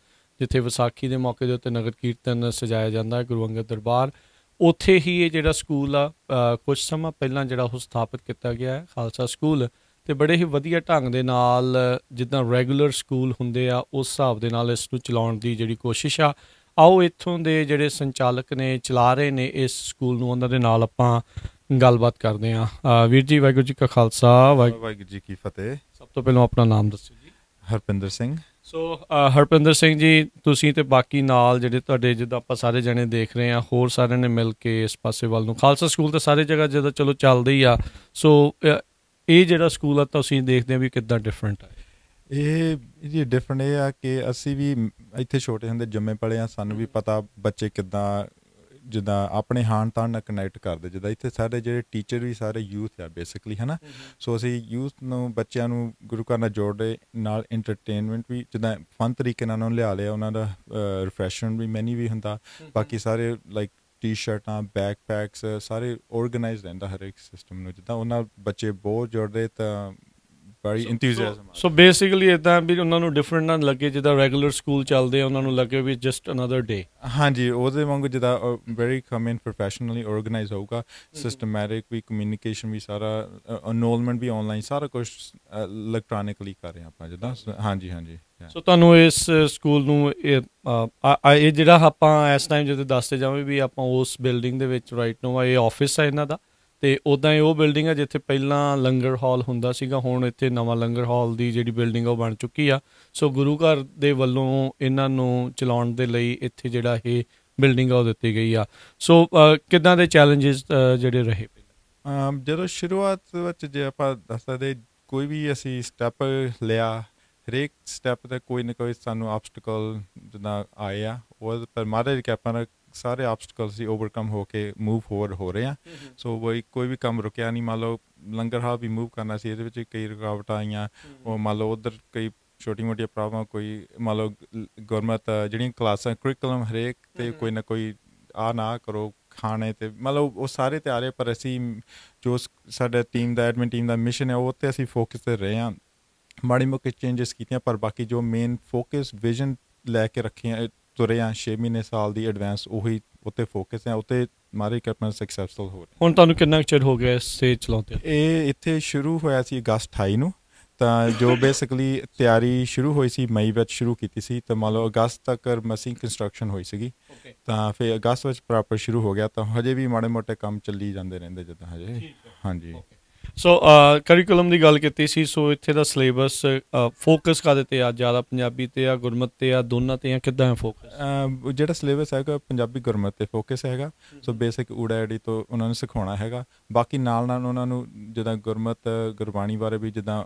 Speaker 1: ਜਿੱਥੇ ਵਿਸਾਖੀ ਦੇ ਮੌਕੇ ਦੇ ਉੱਤੇ ਨਗਰ ਕੀਰਤਨ ਸਜਾਇਆ ਜਾਂਦਾ ਹੈ ਗੁਰੂ ਅੰਗਦ ਦਰਬਾਰ, ਉੱਥੇ ਹੀ ਇਹ ਜਿਹੜਾ ਸਕੂਲ ਆ ਕੁਝ ਸਮਾਂ ਪਹਿਲਾਂ ਜਿਹੜਾ ਉਹ ਸਥਾਪਿਤ ਕੀਤਾ ਗਿਆ ਹੈ ਖਾਲਸਾ ਸਕੂਲ, ਅਤੇ ਬੜੇ ਹੀ ਵਧੀਆ ਢੰਗ ਦੇ ਨਾਲ ਜਿੱਦਾਂ ਰੈਗੂਲਰ ਸਕੂਲ ਹੁੰਦੇ ਆ ਉਸ ਹਿਸਾਬ ਦੇ ਨਾਲ ਇਸ ਨੂੰ ਚਲਾਉਣ ਦੀ ਜਿਹੜੀ ਕੋਸ਼ਿਸ਼ ਆ। ਆਓ ਇੱਥੋਂ ਦੇ ਜਿਹੜੇ ਸੰਚਾਲਕ ਨੇ, ਚਲਾ ਰਹੇ ਨੇ ਇਸ ਸਕੂਲ ਨੂੰ, ਉਹਨਾਂ ਦੇ ਨਾਲ ਆਪਾਂ ਗੱਲਬਾਤ ਕਰਦੇ ਹਾਂ। ਵੀਰ ਜੀ, ਵਾਹਿਗੁਰੂ ਜੀ ਕਾ ਖਾਲਸਾ,
Speaker 6: ਵਾਹਿਗੁਰੂ ਜੀ ਕੀ ਫਤਿਹ।
Speaker 1: ਸਭ ਤੋਂ ਪਹਿਲਾਂ ਆਪਣਾ ਨਾਮ ਦੱਸੋ ਜੀ।
Speaker 6: ਹਰਪਿੰਦਰ ਸਿੰਘ।
Speaker 1: ਸੋ ਹਰਪਿੰਦਰ ਸਿੰਘ ਜੀ, ਤੁਸੀਂ ਤੇ ਬਾਕੀ ਨਾਲ ਜਿਹੜੇ ਤੁਹਾਡੇ, ਜਿੱਦਾਂ ਆਪਾਂ ਸਾਰੇ ਜਣੇ ਦੇਖ ਰਹੇ ਹਾਂ, ਹੋਰ ਸਾਰਿਆਂ ਨੇ ਮਿਲ ਕੇ ਇਸ ਪਾਸੇ ਵੱਲ ਨੂੰ, ਖਾਲਸਾ ਸਕੂਲ ਤਾਂ ਸਾਰੇ ਜਗ੍ਹਾ ਜਦੋਂ ਚਲੋ ਚੱਲਦੇ ਹੀ ਆ, ਸੋ ਇਹ ਜਿਹੜਾ ਸਕੂਲ ਆ ਤੁਸੀਂ ਦੇਖਦੇ ਹੋ ਵੀ ਕਿੱਦਾਂ ਡਿਫਰੈਂਟ ਆ? ਇਹ
Speaker 6: ਜੀ ਡਿਫਰੈਂਟ ਇਹ ਆ ਕਿ ਅਸੀਂ ਵੀ ਇੱਥੇ ਛੋਟੇ ਹੁੰਦੇ ਜੰਮੇ ਪਲੇ ਆ, ਸਾਨੂੰ ਵੀ ਪਤਾ ਬੱਚੇ ਕਿੱਦਾਂ ਜਿੱਦਾਂ ਆਪਣੇ ਹਾਣ ਤਾਣ ਨਾਲ ਕਨੈਕਟ ਕਰਦੇ, ਜਿੱਦਾਂ ਇੱਥੇ ਸਾਡੇ ਜਿਹੜੇ ਟੀਚਰ ਵੀ ਸਾਰੇ ਯੂਥ ਆ ਬੇਸਿਕਲੀ, ਹੈ ਨਾ। ਸੋ ਅਸੀਂ ਯੂਥ ਨੂੰ, ਬੱਚਿਆਂ ਨੂੰ ਗੁਰੂ ਘਰ ਨਾਲ ਜੋੜਦੇ, ਨਾਲ ਇੰਟਰਟੇਨਮੈਂਟ ਵੀ ਜਿੱਦਾਂ ਫਨ ਤਰੀਕੇ ਨਾਲ ਉਹਨਾਂ ਨੂੰ ਲਿਆ ਲਿਆ, ਉਹਨਾਂ ਦਾ ਰਿਫਰੈਸ਼ਮੈਂਟ ਵੀ ਮੈਨੀ ਵੀ ਹੁੰਦਾ, ਬਾਕੀ ਸਾਰੇ ਲਾਈਕ ਟੀ-ਸ਼ਰਟਾਂ, ਬੈਕਪੈਕਸ ਸਾਰੇ ਔਰਗਨਾਈਜ਼ ਰਹਿੰਦਾ ਹਰੇਕ ਸਿਸਟਮ ਨੂੰ, ਜਿੱਦਾਂ ਉਹਨਾਂ ਬੱਚੇ ਬਹੁਤ ਜੁੜਦੇ ਤਾਂ ਬੜੀ ਇੰਥੂਜ਼ੀਆਜ਼ਮ।
Speaker 1: ਸੋ ਬੇਸਿਕਲੀ ਇੱਦਾਂ ਵੀ ਉਹਨਾਂ ਨੂੰ ਡਿਫਰੈਂਟ ਨਾ ਲੱਗੇ, ਜਿੱਦਾਂ ਰੈਗੂਲਰ ਸਕੂਲ ਚੱਲਦੇ ਆ ਉਹਨਾਂ ਨੂੰ ਲੱਗੇ ਵੀ ਜਸਟ ਅਨਦਰ ਡੇ। ਹਾਂਜੀ,
Speaker 6: ਉਹਦੇ ਵਾਂਗੂ ਜਿੱਦਾਂ ਵੈਰੀ ਕਮਨ ਪ੍ਰੋਫੈਸ਼ਨਲੀ ਔਰਗਨਾਈਜ਼ ਹੋਊਗਾ, ਸਿਸਟਮੈਟਿਕ ਵੀ, ਕਮਿਊਨੀਕੇਸ਼ਨ ਵੀ, ਸਾਰਾ ਅਨਰੋਲਮੈਂਟ ਵੀ ਆਨਲਾਈਨ, ਸਾਰਾ ਕੁਝ ਇਲੈਕਟ੍ਰੋਨਿਕਲੀ ਕਰ ਰਹੇ ਆਪਾਂ ਜਿੱਦਾਂ। ਹਾਂਜੀ ਹਾਂਜੀ।
Speaker 1: ਸੋ ਤੁਹਾਨੂੰ ਇਸ ਸਕੂਲ ਨੂੰ ਇਹ ਜਿਹੜਾ ਆਪਾਂ ਇਸ ਟਾਈਮ ਜਦੋਂ ਦੱਸਦੇ ਜਾਵਾਂ ਵੀ ਆਪਾਂ ਉਸ ਬਿਲਡਿੰਗ ਦੇ ਵਿੱਚ ਰਾਈਟ ਨੂੰ, ਇਹ ਆਫਿਸ ਆ ਇਹਨਾਂ ਦਾ, ਅਤੇ ਉੱਦਾਂ ਇਹ ਉਹ ਬਿਲਡਿੰਗ ਆ ਜਿੱਥੇ ਪਹਿਲਾਂ ਲੰਗਰ ਹਾਲ ਹੁੰਦਾ ਸੀਗਾ, ਹੁਣ ਇੱਥੇ ਨਵਾਂ ਲੰਗਰ ਹਾਲ ਦੀ ਜਿਹੜੀ ਬਿਲਡਿੰਗ ਆ ਉਹ ਬਣ ਚੁੱਕੀ ਆ। ਸੋ ਗੁਰੂ ਘਰ ਦੇ ਵੱਲੋਂ ਇਹਨਾਂ ਨੂੰ ਚਲਾਉਣ ਦੇ ਲਈ ਇੱਥੇ ਜਿਹੜਾ ਇਹ ਬਿਲਡਿੰਗ ਆ ਉਹ ਦਿੱਤੀ ਗਈ ਆ। ਸੋ ਕਿੱਦਾਂ ਦੇ ਚੈਲੰਜਸ ਜਿਹੜੇ ਰਹੇ?
Speaker 6: ਜਦੋਂ ਸ਼ੁਰੂਆਤ ਵਿੱਚ ਜੇ ਆਪਾਂ ਦੱਸ ਸਕਦੇ, ਕੋਈ ਵੀ ਅਸੀਂ ਸਟੈਪ ਲਿਆ, ਹਰੇਕ ਸਟੈਪ 'ਤੇ ਕੋਈ ਨਾ ਕੋਈ ਸਾਨੂੰ ਆਬਸਟੀਕਲ ਜਿੱਦਾਂ ਆਏ ਆ, ਉਹ ਪਰ ਮਹਾਰਾਜ ਕਿਰਪਾ ਨਾਲ ਸਾਰੇ ਆਬਸਟੀਕਲ ਅਸੀਂ ਓਵਰਕਮ ਹੋ ਕੇ ਮੂਵ ਫੋਰਵਰਡ ਹੋ ਰਹੇ ਹਾਂ। ਸੋ ਕੋਈ ਵੀ ਕੰਮ ਰੁਕਿਆ ਨਹੀਂ। ਮੰਨ ਲਓ ਲੰਗਰ ਹਾਲ ਵੀ ਮੂਵ ਕਰਨਾ ਸੀ, ਇਹਦੇ ਵਿੱਚ ਕਈ ਰੁਕਾਵਟਾਂ ਆਈਆਂ, ਉਹ ਮੰਨ ਲਓ ਉੱਧਰ ਕਈ ਛੋਟੀ ਮੋਟੀਆਂ ਪ੍ਰੋਬਲਮਾਂ, ਕੋਈ ਮੰਨ ਲਓ ਗੌਰਮੈਂਟ ਜਿਹੜੀਆਂ ਕਲਾਸਾਂ ਕਰਿਕੂਲਮ ਹਰੇਕ 'ਤੇ ਕੋਈ ਨਾ ਕੋਈ ਆ ਨਾ ਕਰੋ ਖਾਣੇ 'ਤੇ, ਮੰਨ ਲਓ ਉਹ ਸਾਰੇ ਤੇ ਆ ਰਹੇ, ਪਰ ਅਸੀਂ ਜੋ ਸਾਡਾ ਟੀਮ ਦਾ, ਐਡਮਿਨ ਟੀਮ ਦਾ ਮਿਸ਼ਨ ਹੈ, ਉਹ 'ਤੇ ਅਸੀਂ ਫੋਕਸ 'ਤੇ ਰਹੇ ਹਾਂ। ਮਾੜੀ ਮੋਟੀ ਚੇਂਜਸ ਕੀਤੀਆਂ, ਪਰ ਬਾਕੀ ਜੋ ਮੇਨ ਫੋਕਸ ਵਿਜ਼ਨ ਲੈ ਕੇ ਰੱਖੀਆਂ ਤੁਰੇ ਆ 6 ਮਹੀਨੇ ਸਾਲ ਦੀ ਐਡਵਾਂਸ, ਉਹੀ ਉੱਤੇ ਫੋਕਸ ਹੈ, ਉੱਤੇ ਮਾਰੇ ਕਰਨਾ ਸਕਸੈਸਫੁਲ ਹੋ ਰਿਹਾ।
Speaker 1: ਹੁਣ ਤੁਹਾਨੂੰ ਕਿੰਨਾ ਚਿਰ ਹੋ ਗਿਆ ਇਸ ਤੇ ਚਲਾਉਂਦੇ?
Speaker 6: ਇਹ ਇੱਥੇ ਸ਼ੁਰੂ ਹੋਇਆ ਸੀ ਅਗਸਤ 28 ਨੂੰ, ਤਾਂ ਜੋ ਬੇਸਿਕਲੀ ਤਿਆਰੀ ਸ਼ੁਰੂ ਹੋਈ ਸੀ ਮਈ ਵਿੱਚ ਸ਼ੁਰੂ ਕੀਤੀ ਸੀ, ਤਾਂ ਮੰਨ ਲਓ ਅਗਸਤ ਤੱਕ ਮਸੀਂ ਕੰਸਟਰਕਸ਼ਨ ਹੋਈ ਸੀਗੀ, ਤਾਂ ਫਿਰ ਅਗਸਤ ਵਿੱਚ ਪ੍ਰੋਪਰ ਸ਼ੁਰੂ ਹੋ ਗਿਆ, ਤਾਂ ਹਜੇ ਵੀ ਮਾੜੇ ਮੋਟੇ ਕੰਮ ਚੱਲੀ ਜਾਂਦੇ ਰਹਿੰਦੇ ਜਿੱਦਾਂ ਹਜੇ। ਹਾਂਜੀ। ਸੋ
Speaker 1: ਕਰਿਕੂਲਮ ਦੀ ਗੱਲ ਕੀਤੀ ਸੀ, ਸੋ ਇੱਥੇ ਦਾ ਸਿਲੇਬਸ ਫੋਕਸ ਕਾਹਦੇ 'ਤੇ ਆ? ਜ਼ਿਆਦਾ ਪੰਜਾਬੀ 'ਤੇ ਆ, ਗੁਰਮਤ 'ਤੇ ਆ, ਦੋਨਾਂ 'ਤੇ ਆ, ਕਿੱਦਾਂ ਹੈ ਫੋਕਸ?
Speaker 6: ਜਿਹੜਾ ਸਿਲੇਬਸ ਹੈਗਾ ਪੰਜਾਬੀ ਗੁਰਮਤ 'ਤੇ ਫੋਕਸ ਹੈਗਾ। ਸੋ ਬੇਸਿਕ ਊੜਾ ਐੜੀ ਤੋਂ ਉਹਨਾਂ ਨੂੰ ਸਿਖਾਉਣਾ ਹੈਗਾ, ਬਾਕੀ ਨਾਲ ਨਾਲ ਉਹਨਾਂ ਨੂੰ ਜਿੱਦਾਂ ਗੁਰਮਤ ਗੁਰਬਾਣੀ ਬਾਰੇ ਵੀ, ਜਿੱਦਾਂ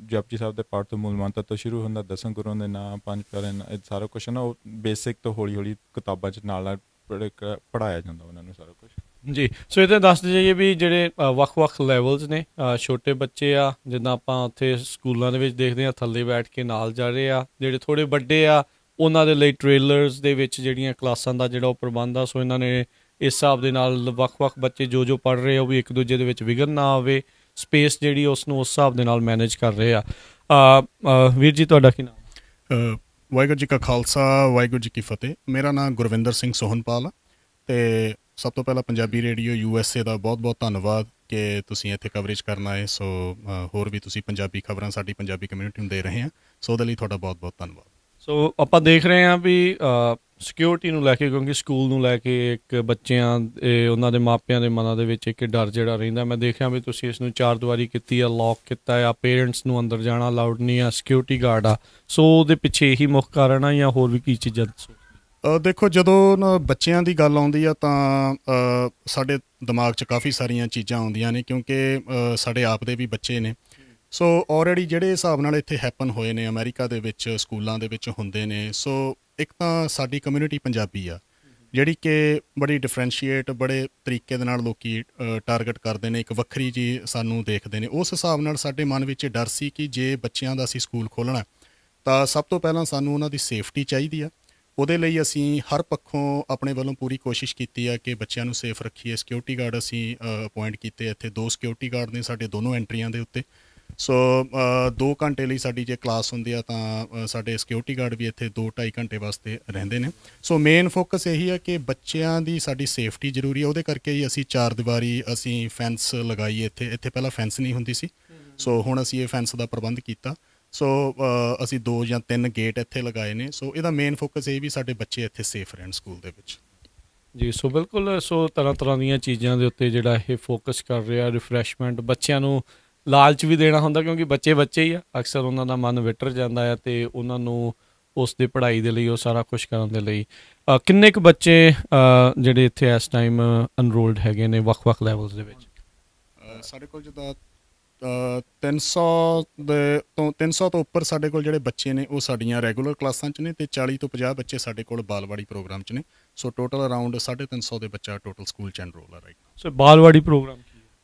Speaker 6: ਜਪਜੀ ਸਾਹਿਬ ਦੇ ਪਾਠ ਤੋਂ ਮੂਲ ਮੰਤਰ ਤੋਂ ਸ਼ੁਰੂ ਹੁੰਦਾ, 10 ਗੁਰੂਆਂ ਦੇ ਨਾਂ, 5 ਪਿਆਰੇ, ਸਾਰਾ ਕੁਛ ਨਾ ਉਹ ਬੇਸਿਕ ਤੋਂ ਹੌਲੀ ਹੌਲੀ ਕਿਤਾਬਾਂ 'ਚ ਨਾਲ ਨਾਲ ਪੜ੍ਹਾਇਆ ਜਾਂਦਾ ਉਹਨਾਂ ਨੂੰ ਸਾਰਾ ਕੁਛ
Speaker 1: ਜੀ। ਸੋ ਇਹਦੇ ਦੱਸਦੇ ਜਾਈਏ ਵੀ ਜਿਹੜੇ ਵੱਖ-ਵੱਖ ਲੈਵਲਸ ਨੇ, ਛੋਟੇ ਬੱਚੇ ਆ ਜਿੱਦਾਂ ਆਪਾਂ ਉੱਥੇ ਸਕੂਲਾਂ ਦੇ ਵਿੱਚ ਦੇਖਦੇ ਹਾਂ ਥੱਲੇ ਬੈਠ ਕੇ ਨਾਲ ਜਾ ਰਹੇ ਆ, ਜਿਹੜੇ ਥੋੜ੍ਹੇ ਵੱਡੇ ਆ ਉਹਨਾਂ ਦੇ ਲਈ ਟ੍ਰੇਲਰਸ ਦੇ ਵਿੱਚ ਜਿਹੜੀਆਂ ਕਲਾਸਾਂ ਦਾ ਜਿਹੜਾ ਉਹ ਪ੍ਰਬੰਧ ਆ, ਸੋ ਇਹਨਾਂ ਨੇ ਇਸ ਹਿਸਾਬ ਦੇ ਨਾਲ ਵੱਖ-ਵੱਖ ਬੱਚੇ ਜੋ ਪੜ੍ਹ ਰਹੇ ਆ ਉਹ ਵੀ ਇੱਕ ਦੂਜੇ ਦੇ ਵਿੱਚ ਵਿਘਨ ਨਾ ਆਵੇ, ਸਪੇਸ ਜਿਹੜੀ ਉਸ ਨੂੰ ਉਸ ਹਿਸਾਬ ਦੇ ਨਾਲ ਮੈਨੇਜ ਕਰ ਰਹੇ ਆ। ਵੀਰ ਜੀ, ਤੁਹਾਡਾ ਕੀ ਨਾਮ?
Speaker 2: ਵਾਹਿਗੁਰੂ ਜੀ ਕਾ ਖਾਲਸਾ, ਵਾਹਿਗੁਰੂ ਜੀ ਕੀ ਫਤਿਹ। ਮੇਰਾ ਨਾਮ ਗੁਰਵਿੰਦਰ ਸਿੰਘ ਸੋਹਨਪਾਲ ਆ, ਅਤੇ ਸਭ ਤੋਂ ਪਹਿਲਾਂ ਪੰਜਾਬੀ ਰੇਡੀਓ USA ਦਾ ਬਹੁਤ ਬਹੁਤ ਧੰਨਵਾਦ ਕਿ ਤੁਸੀਂ ਇੱਥੇ ਕਵਰੇਜ ਕਰਨ ਆਏ। ਸੋ ਹੋਰ ਵੀ ਤੁਸੀਂ ਪੰਜਾਬੀ ਖਬਰਾਂ ਸਾਡੀ ਪੰਜਾਬੀ ਕਮਿਊਨਿਟੀ ਨੂੰ ਦੇ ਰਹੇ ਆ, ਸੋ ਉਹਦੇ ਲਈ ਤੁਹਾਡਾ ਬਹੁਤ ਬਹੁਤ ਧੰਨਵਾਦ।
Speaker 1: ਸੋ ਆਪਾਂ ਦੇਖ ਰਹੇ ਹਾਂ ਵੀ ਸਿਕਿਉਰਿਟੀ ਨੂੰ ਲੈ ਕੇ, ਕਿਉਂਕਿ ਸਕੂਲ ਨੂੰ ਲੈ ਕੇ ਇੱਕ ਬੱਚਿਆਂ ਉਹਨਾਂ ਦੇ ਮਾਪਿਆਂ ਦੇ ਮਨਾਂ ਦੇ ਵਿੱਚ ਇੱਕ ਡਰ ਜਿਹੜਾ ਰਹਿੰਦਾ। ਮੈਂ ਦੇਖਿਆ ਵੀ ਤੁਸੀਂ ਇਸ ਨੂੰ 4 ਦੀਵਾਰੀ ਕੀਤੀ ਆ, ਲੌਕ ਕੀਤਾ ਆ, ਪੇਰੈਂਟਸ ਨੂੰ ਅੰਦਰ ਜਾਣਾ ਅਲਾਉਡ ਨਹੀਂ ਆ, ਸਿਕਿਉਰਿਟੀ ਗਾਰਡ ਆ, ਸੋ ਉਹਦੇ ਪਿੱਛੇ ਇਹੀ ਮੁੱਖ ਕਾਰਨ ਆ ਜਾਂ ਹੋਰ ਵੀ ਕੀ ਚੀਜ਼ਾਂ ਦੱਸੋ?
Speaker 2: ਦੇਖੋ, ਜਦੋਂ ਨਾ ਬੱਚਿਆਂ ਦੀ ਗੱਲ ਆਉਂਦੀ ਆ ਤਾਂ ਸਾਡੇ ਦਿਮਾਗ 'ਚ ਕਾਫੀ ਸਾਰੀਆਂ ਚੀਜ਼ਾਂ ਆਉਂਦੀਆਂ ਨੇ, ਕਿਉਂਕਿ ਸਾਡੇ ਆਪ ਦੇ ਵੀ ਬੱਚੇ ਨੇ। ਸੋ ਆਲਰੇਡੀ ਜਿਹੜੇ ਹਿਸਾਬ ਨਾਲ ਇੱਥੇ ਹੈਪਨ ਹੋਏ ਨੇ ਅਮਰੀਕਾ ਦੇ ਵਿੱਚ ਸਕੂਲਾਂ ਦੇ ਵਿੱਚ ਹੁੰਦੇ ਨੇ। ਸੋ ਇੱਕ ਤਾਂ ਸਾਡੀ ਕਮਿਊਨਿਟੀ ਪੰਜਾਬੀ ਆ, ਜਿਹੜੀ ਕਿ ਬੜੀ ਡਿਫਰੈਂਸ਼ੀਏਟ, ਬੜੇ ਤਰੀਕੇ ਦੇ ਨਾਲ ਲੋਕੀ ਟਾਰਗੇਟ ਕਰਦੇ ਨੇ, ਇੱਕ ਵੱਖਰੀ ਜੀ ਸਾਨੂੰ ਦੇਖਦੇ ਨੇ। ਉਸ ਹਿਸਾਬ ਨਾਲ ਸਾਡੇ ਮਨ ਵਿੱਚ ਡਰ ਸੀ ਕਿ ਜੇ ਬੱਚਿਆਂ ਦਾ ਅਸੀਂ ਸਕੂਲ ਖੋਲ੍ਹਣਾ ਤਾਂ ਸਭ ਤੋਂ ਪਹਿਲਾਂ ਸਾਨੂੰ ਉਹਨਾਂ ਦੀ ਸੇਫਟੀ ਚਾਹੀਦੀ ਆ, ਉਹਦੇ ਲਈ ਅਸੀਂ ਹਰ ਪੱਖੋਂ ਆਪਣੇ ਵੱਲੋਂ ਪੂਰੀ ਕੋਸ਼ਿਸ਼ ਕੀਤੀ ਆ ਕਿ ਬੱਚਿਆਂ ਨੂੰ ਸੇਫ ਰੱਖੀਏ। ਸਿਕਿਉਰਿਟੀ ਗਾਰਡ ਅਸੀਂ ਅਪੁਆਇੰਟ ਕੀਤੇ ਇੱਥੇ, 2 ਸਿਕਿਉਰਿਟੀ ਗਾਰਡ ਨੇ ਸਾਡੇ ਦੋਨੋਂ ਐਂਟਰੀਆਂ ਦੇ ਉੱਤੇ। ਸੋ 2 ਘੰਟੇ ਲਈ ਸਾਡੀ ਜੇ ਕਲਾਸ ਹੁੰਦੀ ਆ ਤਾਂ ਸਾਡੇ ਸਿਕਿਉਰਿਟੀ ਗਾਰਡ ਵੀ ਇੱਥੇ 2-2.5 ਘੰਟੇ ਵਾਸਤੇ ਰਹਿੰਦੇ ਨੇ। ਸੋ ਮੇਨ ਫੋਕਸ ਇਹੀ ਹੈ ਕਿ ਬੱਚਿਆਂ ਦੀ ਸਾਡੀ ਸੇਫਟੀ ਜ਼ਰੂਰੀ ਹੈ, ਉਹਦੇ ਕਰਕੇ ਹੀ ਅਸੀਂ 4 ਦੀਵਾਰੀ ਅਸੀਂ ਫੈਂਸ ਲਗਾਈ ਇੱਥੇ ਪਹਿਲਾਂ ਫੈਂਸ ਨਹੀਂ ਹੁੰਦੀ ਸੀ। ਸੋ ਹੁਣ ਅਸੀਂ ਇਹ ਫੈਂਸ ਦਾ ਪ੍ਰਬੰਧ ਕੀਤਾ। ਸੋ ਅਸੀਂ 2 ਜਾਂ 3 ਗੇਟ ਇੱਥੇ ਲਗਾਏ ਨੇ। ਸੋ ਇਹਦਾ ਮੇਨ ਫੋਕਸ ਇਹ ਵੀ ਸਾਡੇ ਬੱਚੇ ਇੱਥੇ ਸੇਫ ਰਹਿਣ ਸਕੂਲ ਦੇ ਵਿੱਚ।
Speaker 1: ਜੀ, ਸੋ ਬਿਲਕੁਲ, ਸੋ ਤਰ੍ਹਾਂ ਦੀਆਂ ਚੀਜ਼ਾਂ ਦੇ ਉੱਤੇ ਜਿਹੜਾ ਇਹ ਫੋਕਸ ਕਰ ਰਿਹਾ। ਰਿਫਰੈਸ਼ਮੈਂਟ, ਬੱਚਿਆਂ ਨੂੰ ਲਾਲਚ ਵੀ ਦੇਣਾ ਹੁੰਦਾ ਕਿਉਂਕਿ ਬੱਚੇ ਹੀ ਆ, ਅਕਸਰ ਉਹਨਾਂ ਦਾ ਮਨ ਵਿਟਰ ਜਾਂਦਾ ਹੈ ਅਤੇ ਉਹਨਾਂ ਨੂੰ ਉਸ ਦੀ ਪੜ੍ਹਾਈ ਦੇ ਲਈ ਉਹ ਸਾਰਾ ਕੁਛ ਕਰਨ ਦੇ ਲਈ। ਕਿੰਨੇ ਕੁ ਬੱਚੇ ਜਿਹੜੇ ਇੱਥੇ ਇਸ ਟਾਈਮ ਅਨਰੋਲਡ ਹੈਗੇ ਨੇ ਵੱਖ-ਵੱਖ ਲੈਵਲਸ ਦੇ ਵਿੱਚ?
Speaker 2: ਸਾਡੇ ਕੋਲ ਜਿੱਦਾਂ 300 ਤੋਂ ਉੱਪਰ ਸਾਡੇ ਕੋਲ ਜਿਹੜੇ ਬੱਚੇ ਨੇ ਉਹ ਸਾਡੀਆਂ ਰੈਗੂਲਰ ਕਲਾਸਾਂ 'ਚ ਨੇ, ਅਤੇ 40 ਤੋਂ 50 ਬੱਚੇ ਸਾਡੇ ਕੋਲ ਬਾਲਵਾੜੀ ਪ੍ਰੋਗਰਾਮ 'ਚ ਨੇ। ਸੋ ਟੋਟਲ ਅਰਾਊਂਡ 350 ਦੇ ਬੱਚਾ ਟੋਟਲ ਸਕੂਲ 'ਚ ਐਨਰੋਲ ਆ ਰਾਈਟ।
Speaker 1: ਸੋ ਬਾਲਵਾੜੀ ਪ੍ਰੋਗਰਾਮ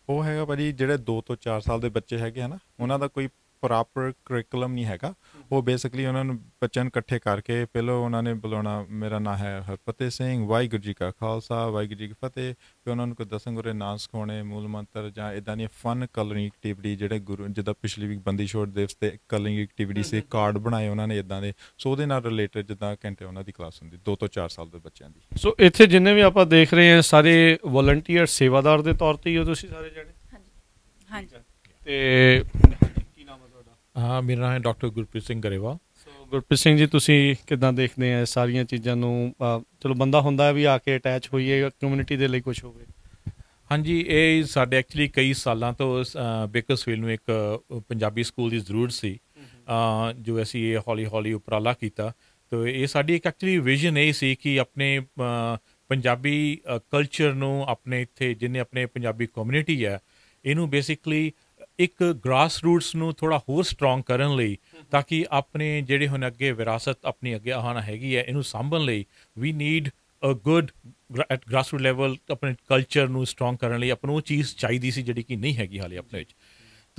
Speaker 6: ਉਹ ਹੈਗਾ ਭਾਜੀ ਜਿਹੜੇ 2 ਤੋਂ 4 ਸਾਲ ਦੇ ਬੱਚੇ ਹੈਗੇ ਆ ਨਾ, ਉਹਨਾਂ ਦਾ ਕੋਈ ਪ੍ਰੋਪਰ ਕਰਿਕੂਲਮ ਨਹੀਂ ਹੈਗਾ। ਉਹ ਬੇਸਿਕਲੀ ਉਹਨਾਂ ਨੂੰ ਬੱਚਿਆਂ ਨੂੰ ਇਕੱਠੇ ਕਰਕੇ ਪਹਿਲਾਂ ਉਹਨਾਂ ਨੇ ਬੁਲਾਉਣਾ, ਮੇਰਾ ਨਾਂ ਹੈ ਹਰਫਤਿਹ ਸਿੰਘ, ਵਾਹਿਗੁਰੂ ਜੀ ਕਾ ਖਾਲਸਾ ਵਾਹਿਗੁਰੂ ਜੀ ਕੀ ਫਤਿਹ। ਫਿਰ ਉਹਨਾਂ ਨੂੰ ਕੋਈ ਦਸਮ ਗੁਰੂ ਨਾਂ ਸਿਖਾਉਣੇ, ਮੂਲ ਮੰਤਰ ਜਾਂ ਇੱਦਾਂ ਦੀਆਂ ਫਨ ਕਲਰਿੰਗ ਐਕਟੀਵਿਟੀ, ਜਿਹੜੇ ਗੁਰੂ ਜਿੱਦਾਂ ਪਿਛਲੀ ਵੀਕ ਬੰਦੀ ਛੋੜ ਦਿਵਸ 'ਤੇ ਕਲਰਿੰਗ ਐਕਟੀਵਿਟੀ ਸੀ, ਕਾਰਡ ਬਣਾਏ ਉਹਨਾਂ ਨੇ ਇੱਦਾਂ ਦੇ। ਸੋ ਉਹਦੇ ਨਾਲ ਰਿਲੇਟਡ ਜਿੱਦਾਂ ਘੰਟੇ ਉਹਨਾਂ ਦੀ ਕਲਾਸ ਹੁੰਦੀ 2 ਤੋਂ 4 ਸਾਲ ਦੇ ਬੱਚਿਆਂ ਦੀ।
Speaker 1: ਸੋ ਇੱਥੇ ਜਿੰਨੇ ਵੀ ਆਪਾਂ ਦੇਖ ਰਹੇ ਹਾਂ ਸਾਰੇ ਵੋਲੰਟੀਅਰ ਸੇਵਾਦਾਰ ਦੇ ਤੌਰ 'ਤੇ ਹੀ ਹੋ ਤੁਸੀਂ ਸਾਰੇ ਜਣੇ?
Speaker 7: ਹਾਂਜੀ।
Speaker 1: ਅਤੇ ਕੀ ਨਾਮ ਹੈ ਤੁਹਾਡਾ?
Speaker 3: ਹਾਂ, ਮੇਰਾ ਨਾਮ ਹੈ ਡਾਕਟਰ ਗੁਰਪ੍ਰੀਤ ਸਿੰਘ ਗਰੇਵਾਲ।
Speaker 1: ਸੋ ਗੁਰਪ੍ਰੀਤ ਸਿੰਘ ਜੀ, ਤੁਸੀਂ ਕਿੱਦਾਂ ਦੇਖਦੇ ਆ ਸਾਰੀਆਂ ਚੀਜ਼ਾਂ ਨੂੰ? ਚਲੋ ਬੰਦਾ ਹੁੰਦਾ ਵੀ ਆ ਕੇ ਅਟੈਚ ਹੋਈਏ, ਕਮਿਊਨਿਟੀ ਦੇ ਲਈ ਕੁਛ ਹੋਵੇ।
Speaker 3: ਹਾਂਜੀ, ਇਹ ਸਾਡੇ ਐਕਚੁਅਲੀ ਕਈ ਸਾਲਾਂ ਤੋਂ ਬੇਕਰਸਫੀਲਡ ਨੂੰ ਇੱਕ ਪੰਜਾਬੀ ਸਕੂਲ ਦੀ ਜ਼ਰੂਰਤ ਸੀ, ਜੋ ਅਸੀਂ ਇਹ ਹੌਲੀ ਉਪਰਾਲਾ ਕੀਤਾ। ਤਾਂ ਇਹ ਸਾਡੀ ਇੱਕ ਐਕਚੁਅਲੀ ਵਿਜ਼ਨ ਇਹ ਸੀ ਕਿ ਆਪਣੇ ਪੰਜਾਬੀ ਕਲਚਰ ਨੂੰ, ਆਪਣੇ ਇੱਥੇ ਜਿੰਨੇ ਆਪਣੇ ਪੰਜਾਬੀ ਕਮਿਊਨਿਟੀ ਹੈ, ਇਹਨੂੰ ਬੇਸਿਕਲੀ ਇੱਕ ਗ੍ਰਾਸ ਰੂਟਸ ਨੂੰ ਥੋੜ੍ਹਾ ਹੋਰ ਸਟਰੋਂਗ ਕਰਨ ਲਈ, ਤਾਂ ਕਿ ਆਪਣੇ ਜਿਹੜੇ ਹੁਣ ਅੱਗੇ ਵਿਰਾਸਤ ਆਪਣੀ ਅੱਗੇ ਆਉਣਾ ਹੈਗੀ ਹੈ, ਇਹਨੂੰ ਸਾਂਭਣ ਲਈ ਵੀ need a good at grass root level. ਆਪਣੇ ਕਲਚਰ ਨੂੰ ਸਟਰੋਂਗ ਕਰਨ ਲਈ ਆਪਾਂ ਨੂੰ ਉਹ ਚੀਜ਼ ਚਾਹੀਦੀ ਸੀ ਜਿਹੜੀ ਕਿ ਨਹੀਂ ਹੈਗੀ ਹਾਲੇ ਆਪਣੇ ਵਿੱਚ।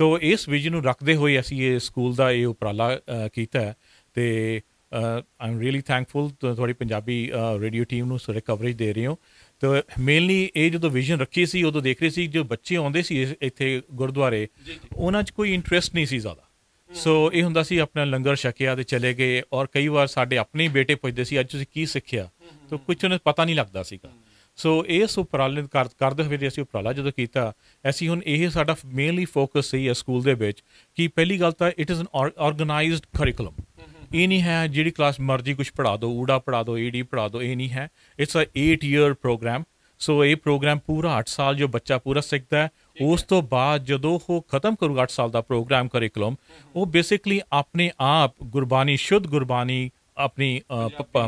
Speaker 3: ਤੋ ਇਸ ਵਿਜ਼ਨ ਨੂੰ ਰੱਖਦੇ ਹੋਏ ਅਸੀਂ ਇਹ ਸਕੂਲ ਦਾ ਇਹ ਉਪਰਾਲਾ ਕੀਤਾ ਹੈ। ਅਤੇ ਆਈ ਐਮ ਰੀਅਲੀ ਥੈਂਕਫੁਲ ਤੁਹਾਡੀ ਪੰਜਾਬੀ ਰੇਡੀਓ ਟੀਮ ਨੂੰ ਸਾਰੇ ਕਵਰੇਜ ਦੇ ਰਹੇ ਹੋ। ਤਾਂ ਮੇਨਲੀ ਇਹ ਜਦੋਂ ਵਿਜ਼ਨ ਰੱਖੀ ਸੀ ਉਦੋਂ ਦੇਖ ਰਹੇ ਸੀ ਜੋ ਬੱਚੇ ਆਉਂਦੇ ਸੀ ਇੱਥੇ ਗੁਰਦੁਆਰੇ, ਉਹਨਾਂ 'ਚ ਕੋਈ ਇੰਟਰਸਟ ਨਹੀਂ ਸੀ ਜ਼ਿਆਦਾ। ਸੋ ਇਹ ਹੁੰਦਾ ਸੀ ਆਪਣਾ ਲੰਗਰ ਛਕਿਆ ਅਤੇ ਚਲੇ ਗਏ। ਔਰ ਕਈ ਵਾਰ ਸਾਡੇ ਆਪਣੇ ਹੀ ਬੇਟੇ ਪੁੱਛਦੇ ਸੀ ਅੱਜ ਤੁਸੀਂ ਕੀ ਸਿੱਖਿਆ, ਤਾਂ ਕੁਛ ਉਹਨੂੰ ਪਤਾ ਨਹੀਂ ਲੱਗਦਾ ਸੀਗਾ। ਸੋ ਇਸ ਉਪਰਾਲੇ ਕਰਦੇ ਹੋਏ ਅਸੀਂ ਉਪਰਾਲਾ ਜਦੋਂ ਕੀਤਾ, ਅਸੀਂ ਹੁਣ ਇਹ ਸਾਡਾ ਮੇਨਲੀ ਫੋਕਸ ਸਹੀ ਹੈ ਸਕੂਲ ਦੇ ਵਿੱਚ ਕਿ ਪਹਿਲੀ ਗੱਲ ਤਾਂ it is an organised curriculum. ਇਹ ਨਹੀਂ ਹੈ ਜਿਹੜੀ ਕਲਾਸ ਮਰਜ਼ੀ ਕੁਛ ਪੜ੍ਹਾ ਦਿਓ, ਊੜਾ ਪੜ੍ਹਾ ਦਿਓ, ਏਡੀ ਪੜ੍ਹਾ ਦਿਓ, ਇਹ ਨਹੀਂ ਹੈ। It's a 8-year programme. ਸੋ ਇਹ ਪ੍ਰੋਗਰਾਮ ਪੂਰਾ 8 ਸਾਲ ਜੋ ਬੱਚਾ ਪੂਰਾ ਸਿੱਖਦਾ ਹੈ, ਉਸ ਤੋਂ ਬਾਅਦ ਜਦੋਂ ਉਹ ਖਤਮ ਕਰੂਗਾ 8 ਸਾਲ ਦਾ ਪ੍ਰੋਗਰਾਮ ਕਰਿਕੂਲਮ, ਉਹ ਬੇਸਿਕਲੀ ਆਪਣੇ ਆਪ ਗੁਰਬਾਣੀ, ਸ਼ੁੱਧ ਗੁਰਬਾਣੀ ਆਪਣੀ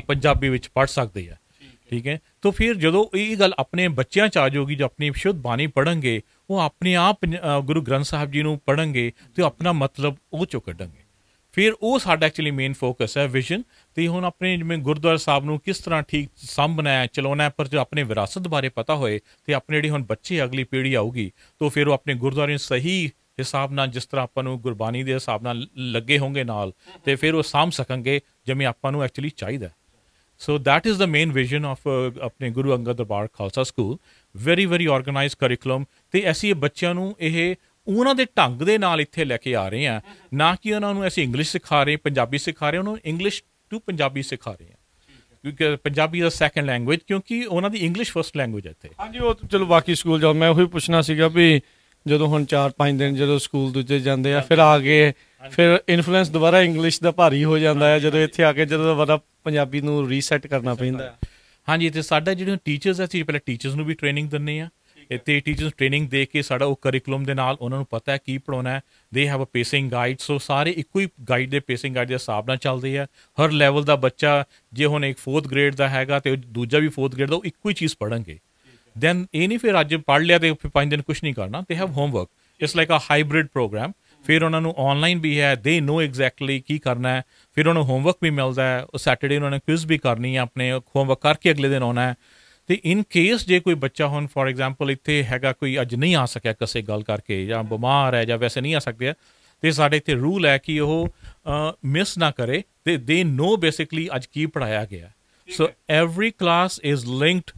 Speaker 3: ਪੰਜਾਬੀ ਵਿੱਚ ਪੜ੍ਹ ਸਕਦੇ ਆ। ਠੀਕ ਹੈ। ਤਾਂ ਫਿਰ ਜਦੋਂ ਇਹ ਗੱਲ ਆਪਣੇ ਬੱਚਿਆਂ 'ਚ ਆ ਜਾਊਗੀ, ਜੋ ਆਪਣੀ ਸ਼ੁੱਧ ਬਾਣੀ ਪੜ੍ਹਨਗੇ, ਉਹ ਆਪਣੇ ਆਪ ਗੁਰੂ ਗ੍ਰੰਥ ਸਾਹਿਬ ਜੀ ਨੂੰ ਪੜ੍ਹਨਗੇ ਅਤੇ ਆਪਣਾ ਮਤਲਬ ਉਹ 'ਚੋਂ ਕੱਢਣਗੇ। ਫਿਰ ਉਹ ਸਾਡਾ ਐਕਚੁਅਲੀ ਮੇਨ ਫੋਕਸ ਹੈ ਵਿਜ਼ਨ। ਅਤੇ ਹੁਣ ਆਪਣੇ ਜਿਵੇਂ ਗੁਰਦੁਆਰਾ ਸਾਹਿਬ ਨੂੰ ਕਿਸ ਤਰ੍ਹਾਂ ਠੀਕ ਸਾਂਭਣਾ ਹੈ, ਚਲਾਉਣਾ ਹੈ, ਪਰ ਜੋ ਆਪਣੇ ਵਿਰਾਸਤ ਬਾਰੇ ਪਤਾ ਹੋਏ ਅਤੇ ਆਪਣੇ ਜਿਹੜੀ ਹੁਣ ਬੱਚੇ ਅਗਲੀ ਪੀੜ੍ਹੀ ਆਊਗੀ, ਤਾਂ ਫਿਰ ਉਹ ਆਪਣੇ ਗੁਰਦੁਆਰੇ ਨੂੰ ਸਹੀ ਹਿਸਾਬ ਨਾਲ, ਜਿਸ ਤਰ੍ਹਾਂ ਆਪਾਂ ਨੂੰ ਗੁਰਬਾਣੀ ਦੇ ਹਿਸਾਬ ਨਾਲ ਲੱਗੇ ਹੋਣਗੇ ਨਾਲ, ਅਤੇ ਫਿਰ ਉਹ ਸਾਂਭ ਸਕਣਗੇ ਜਿਵੇਂ ਆਪਾਂ ਨੂੰ ਐਕਚੁਅਲੀ ਚਾਹੀਦਾ। So that is the main vision of ਆਪਣੇ Guru Angad Darbar Khalsa school. Very organise curriculum. ਅਤੇ ਅਸੀਂ ਬੱਚਿਆਂ ਨੂੰ ਇਹ ਉਹਨਾਂ ਦੇ ਢੰਗ ਦੇ ਨਾਲ ਇੱਥੇ ਲੈ ਕੇ ਆ ਰਹੇ ਹਾਂ, ਨਾ ਕਿ ਉਹਨਾਂ ਨੂੰ ਅਸੀਂ ਇੰਗਲਿਸ਼ ਸਿਖਾ ਰਹੇ, ਪੰਜਾਬੀ ਸਿਖਾ ਰਹੇ, ਉਹਨਾਂ ਨੂੰ ਇੰਗਲਿਸ਼ ਟੂ ਪੰਜਾਬੀ ਸਿਖਾ ਰਹੇ ਹਾਂ, ਕਿਉਂਕਿ ਪੰਜਾਬੀ ਦਾ ਸੈਕੰਡ ਲੈਂਗੁਏਜ, ਕਿਉਂਕਿ ਉਹਨਾਂ ਦੀ ਇੰਗਲਿਸ਼ ਫਸਟ ਲੈਂਗੁਏਜ ਹੈ ਇੱਥੇ।
Speaker 1: ਹਾਂਜੀ, ਉਹ ਚਲੋ ਬਾਕੀ ਸਕੂਲ ਜਾਓ, ਮੈਂ ਉਹੀ ਪੁੱਛਣਾ ਸੀਗਾ ਵੀ ਜਦੋਂ ਹੁਣ 4-5 ਦਿਨ ਜਦੋਂ ਸਕੂਲ ਦੂਜੇ ਜਾਂਦੇ ਆ, ਫਿਰ ਆ ਕੇ ਫਿਰ ਇਨਫਲੂਐਂਸ ਦੁਬਾਰਾ ਇੰਗਲਿਸ਼ ਦਾ ਭਾਰੀ ਹੋ ਜਾਂਦਾ ਹੈ, ਜਦੋਂ ਇੱਥੇ ਆ ਕੇ ਜਦੋਂ ਦੁਬਾਰਾ ਪੰਜਾਬੀ ਨੂੰ ਰੀਸੈਟ ਕਰਨਾ ਪੈਂਦਾ।
Speaker 3: ਹਾਂਜੀ, ਅਤੇ ਸਾਡਾ ਜਿਹੜੇ ਟੀਚਰਸ ਹੈ, ਅਸੀਂ ਪਹਿਲਾਂ ਟੀਚਰਸ ਨੂੰ ਵੀ ਟ੍ਰੇਨਿੰਗ ਦਿੰਦੇ ਹਾਂ। ਇੱਥੇ ਟੀਚਰਸ ਟ੍ਰੇਨਿੰਗ ਦੇ ਕੇ ਸਾਡਾ ਉਹ ਕਰਿਕੂਲਮ ਦੇ ਨਾਲ ਉਹਨਾਂ ਨੂੰ ਪਤਾ ਹੈ ਕੀ ਪੜ੍ਹਾਉਣਾ ਹੈ। They have a ਪੇਸਿੰਗ guide. ਸੋ ਸਾਰੇ ਇੱਕੋ ਹੀ ਗਾਈਡ ਦੇ ਪੇਸਿੰਗ ਗਾਈਡ ਦੇ ਹਿਸਾਬ ਨਾਲ ਚੱਲਦੇ ਆ। ਹਰ ਲੈਵਲ ਦਾ ਬੱਚਾ, ਜੇ ਹੁਣ ਇੱਕ 4th ਗ੍ਰੇਡ ਦਾ ਹੈਗਾ ਅਤੇ ਦੂਜਾ ਵੀ 4th ਗ੍ਰੇਡ ਦਾ, ਉਹ ਇੱਕੋ ਹੀ ਚੀਜ਼ ਪੜ੍ਹਨਗੇ। ਦੈਨ ਇਹ ਨਹੀਂ ਫਿਰ ਅੱਜ ਪੜ੍ਹ ਲਿਆ ਅਤੇ 5 ਦਿਨ ਕੁਛ ਨਹੀਂ ਕਰਨਾ। They have homework. It's like a hybrid program. ਫਿਰ ਉਹਨਾਂ ਨੂੰ ਔਨਲਾਈਨ ਵੀ ਹੈ, ਦੇ ਨੋ ਐਗਜ਼ੈਕਟਲੀ ਕੀ ਕਰਨਾ ਹੈ। ਫਿਰ ਉਹਨਾਂ ਨੂੰ ਹੋਮਵਰਕ ਵੀ ਮਿਲਦਾ ਹੈ। ਉਹ ਸੈਟਰਡੇ ਉਹਨਾਂ ਨੇ ਕੁਇਜ਼ ਵੀ ਕਰਨੀ ਹੈ, ਆਪਣੇ ਹੋਮਵਰਕ ਕਰਕੇ ਅਗਲੇ ਦਿਨ ਆਉਣਾ ਹੈ। ਅਤੇ ਇਨ ਕੇਸ ਜੇ ਕੋਈ ਬੱਚਾ ਹੁਣ ਫੋਰ ਐਗਜ਼ਾਮਪਲ ਇੱਥੇ ਹੈਗਾ, ਕੋਈ ਅੱਜ ਨਹੀਂ ਆ ਸਕਿਆ ਕਿਸੇ ਗੱਲ ਕਰਕੇ, ਜਾਂ ਬਿਮਾਰ ਹੈ, ਜਾਂ ਵੈਸੇ ਨਹੀਂ ਆ ਸਕਦੇ, ਅਤੇ ਸਾਡੇ ਇੱਥੇ ਰੂਲ ਹੈ ਕਿ ਉਹ ਮਿਸ ਨਾ ਕਰੇ, ਅਤੇ ਦੇ ਨੋ ਬੇਸਿਕਲੀ ਅੱਜ ਕੀ ਪੜ੍ਹਾਇਆ ਗਿਆ। So every class is linked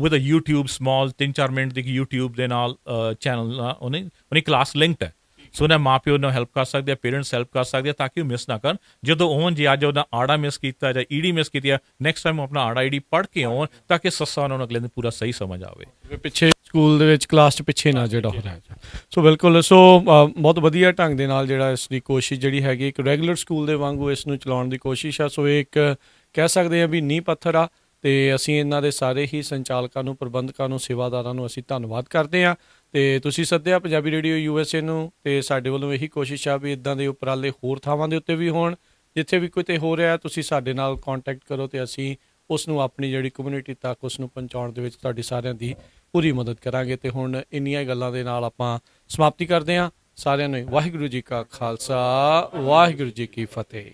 Speaker 3: with a YouTube small 3-4 minute the YouTube ਦੇ ਨਾਲ ਚੈਨਲ ਉਹਨੇ ਕਲਾਸ ਲਿੰਕਡ ਹੈ। ਸੋ ਉਹਨਾਂ ਮਾਂ ਪਿਓ ਨੂੰ ਹੈਲਪ ਕਰ ਸਕਦੇ ਆ, ਪੇਰੈਂਟਸ ਹੈਲਪ ਕਰ ਸਕਦੇ ਆ ਤਾਂ ਕਿ ਉਹ ਮਿਸ ਨਾ ਕਰਨ। ਜਦੋਂ ਆਉਣ ਜੇ ਅੱਜ ਉਹਦਾ ਆੜਾ ਮਿਸ ਕੀਤਾ ਜਾਂ ਈਡੀ ਮਿਸ ਕੀਤੀ ਆ, ਨੈਕਸਟ ਟਾਈਮ ਆਪਣਾ ਆੜਾ ਈਡੀ ਪੜ੍ਹ ਕੇ ਆਉਣ ਤਾਂ ਕਿ ਸੱਸਾ ਉਹਨਾਂ ਨੂੰ ਅਗਲੇ ਦਿਨ ਪੂਰਾ ਸਹੀ ਸਮਝ ਆਵੇ,
Speaker 1: ਪਿੱਛੇ ਸਕੂਲ ਦੇ ਵਿੱਚ ਕਲਾਸ 'ਚ ਪਿੱਛੇ ਨਾ ਜਿਹੜਾ ਹੋ ਰਿਹਾ। ਸੋ ਬਿਲਕੁਲ, ਸੋ ਬਹੁਤ ਵਧੀਆ ਢੰਗ ਦੇ ਨਾਲ ਜਿਹੜਾ ਇਸ ਦੀ ਕੋਸ਼ਿਸ਼ ਜਿਹੜੀ ਹੈਗੀ ਇੱਕ ਰੈਗੂਲਰ ਸਕੂਲ ਦੇ ਵਾਂਗੂ ਇਸ ਨੂੰ ਚਲਾਉਣ ਦੀ ਕੋਸ਼ਿਸ਼ ਆ। ਸੋ ਇਹ ਇੱਕ ਕਹਿ ਸਕਦੇ ਆ ਵੀ ਨੀਂਹ ਪੱਥਰ ਆ, ਅਤੇ ਅਸੀਂ ਇਹਨਾਂ ਦੇ ਸਾਰੇ ਹੀ ਸੰਚਾਲਕਾਂ ਨੂੰ, ਪ੍ਰਬੰਧਕਾਂ ਨੂੰ, ਸੇਵਾਦਾਰਾਂ ਨੂੰ ਅਸੀਂ ਧੰਨਵਾਦ ਕਰਦੇ ਹਾਂ। ਅਤੇ ਤੁਸੀਂ ਸੱਦਿਆ ਪੰਜਾਬੀ ਰੇਡੀਓ USA ਨੂੰ, ਅਤੇ ਸਾਡੇ ਵੱਲੋਂ ਇਹੀ ਕੋਸ਼ਿਸ਼ ਆ ਵੀ ਇੱਦਾਂ ਦੇ ਉਪਰਾਲੇ ਹੋਰ ਥਾਵਾਂ ਦੇ ਉੱਤੇ ਵੀ ਹੋਣ। ਜਿੱਥੇ ਵੀ ਕਿਤੇ ਹੋ ਰਿਹਾ ਤੁਸੀਂ ਸਾਡੇ ਨਾਲ ਕੰਟੈਕਟ ਕਰੋ ਅਤੇ ਅਸੀਂ ਉਸ ਨੂੰ ਆਪਣੀ ਜਿਹੜੀ ਕਮਿਊਨਿਟੀ ਤੱਕ ਉਸ ਨੂੰ ਪਹੁੰਚਾਉਣ ਦੇ ਵਿੱਚ ਤੁਹਾਡੀ ਸਾਰਿਆਂ ਦੀ ਪੂਰੀ ਮਦਦ ਕਰਾਂਗੇ। ਅਤੇ ਹੁਣ ਇੰਨੀਆਂ ਗੱਲਾਂ ਦੇ ਨਾਲ ਆਪਾਂ ਸਮਾਪਤੀ ਕਰਦੇ ਹਾਂ। ਸਾਰਿਆਂ ਨੂੰ ਵਾਹਿਗੁਰੂ ਜੀ ਕਾ ਖਾਲਸਾ, ਵਾਹਿਗੁਰੂ ਜੀ ਕੀ ਫਤਿਹ।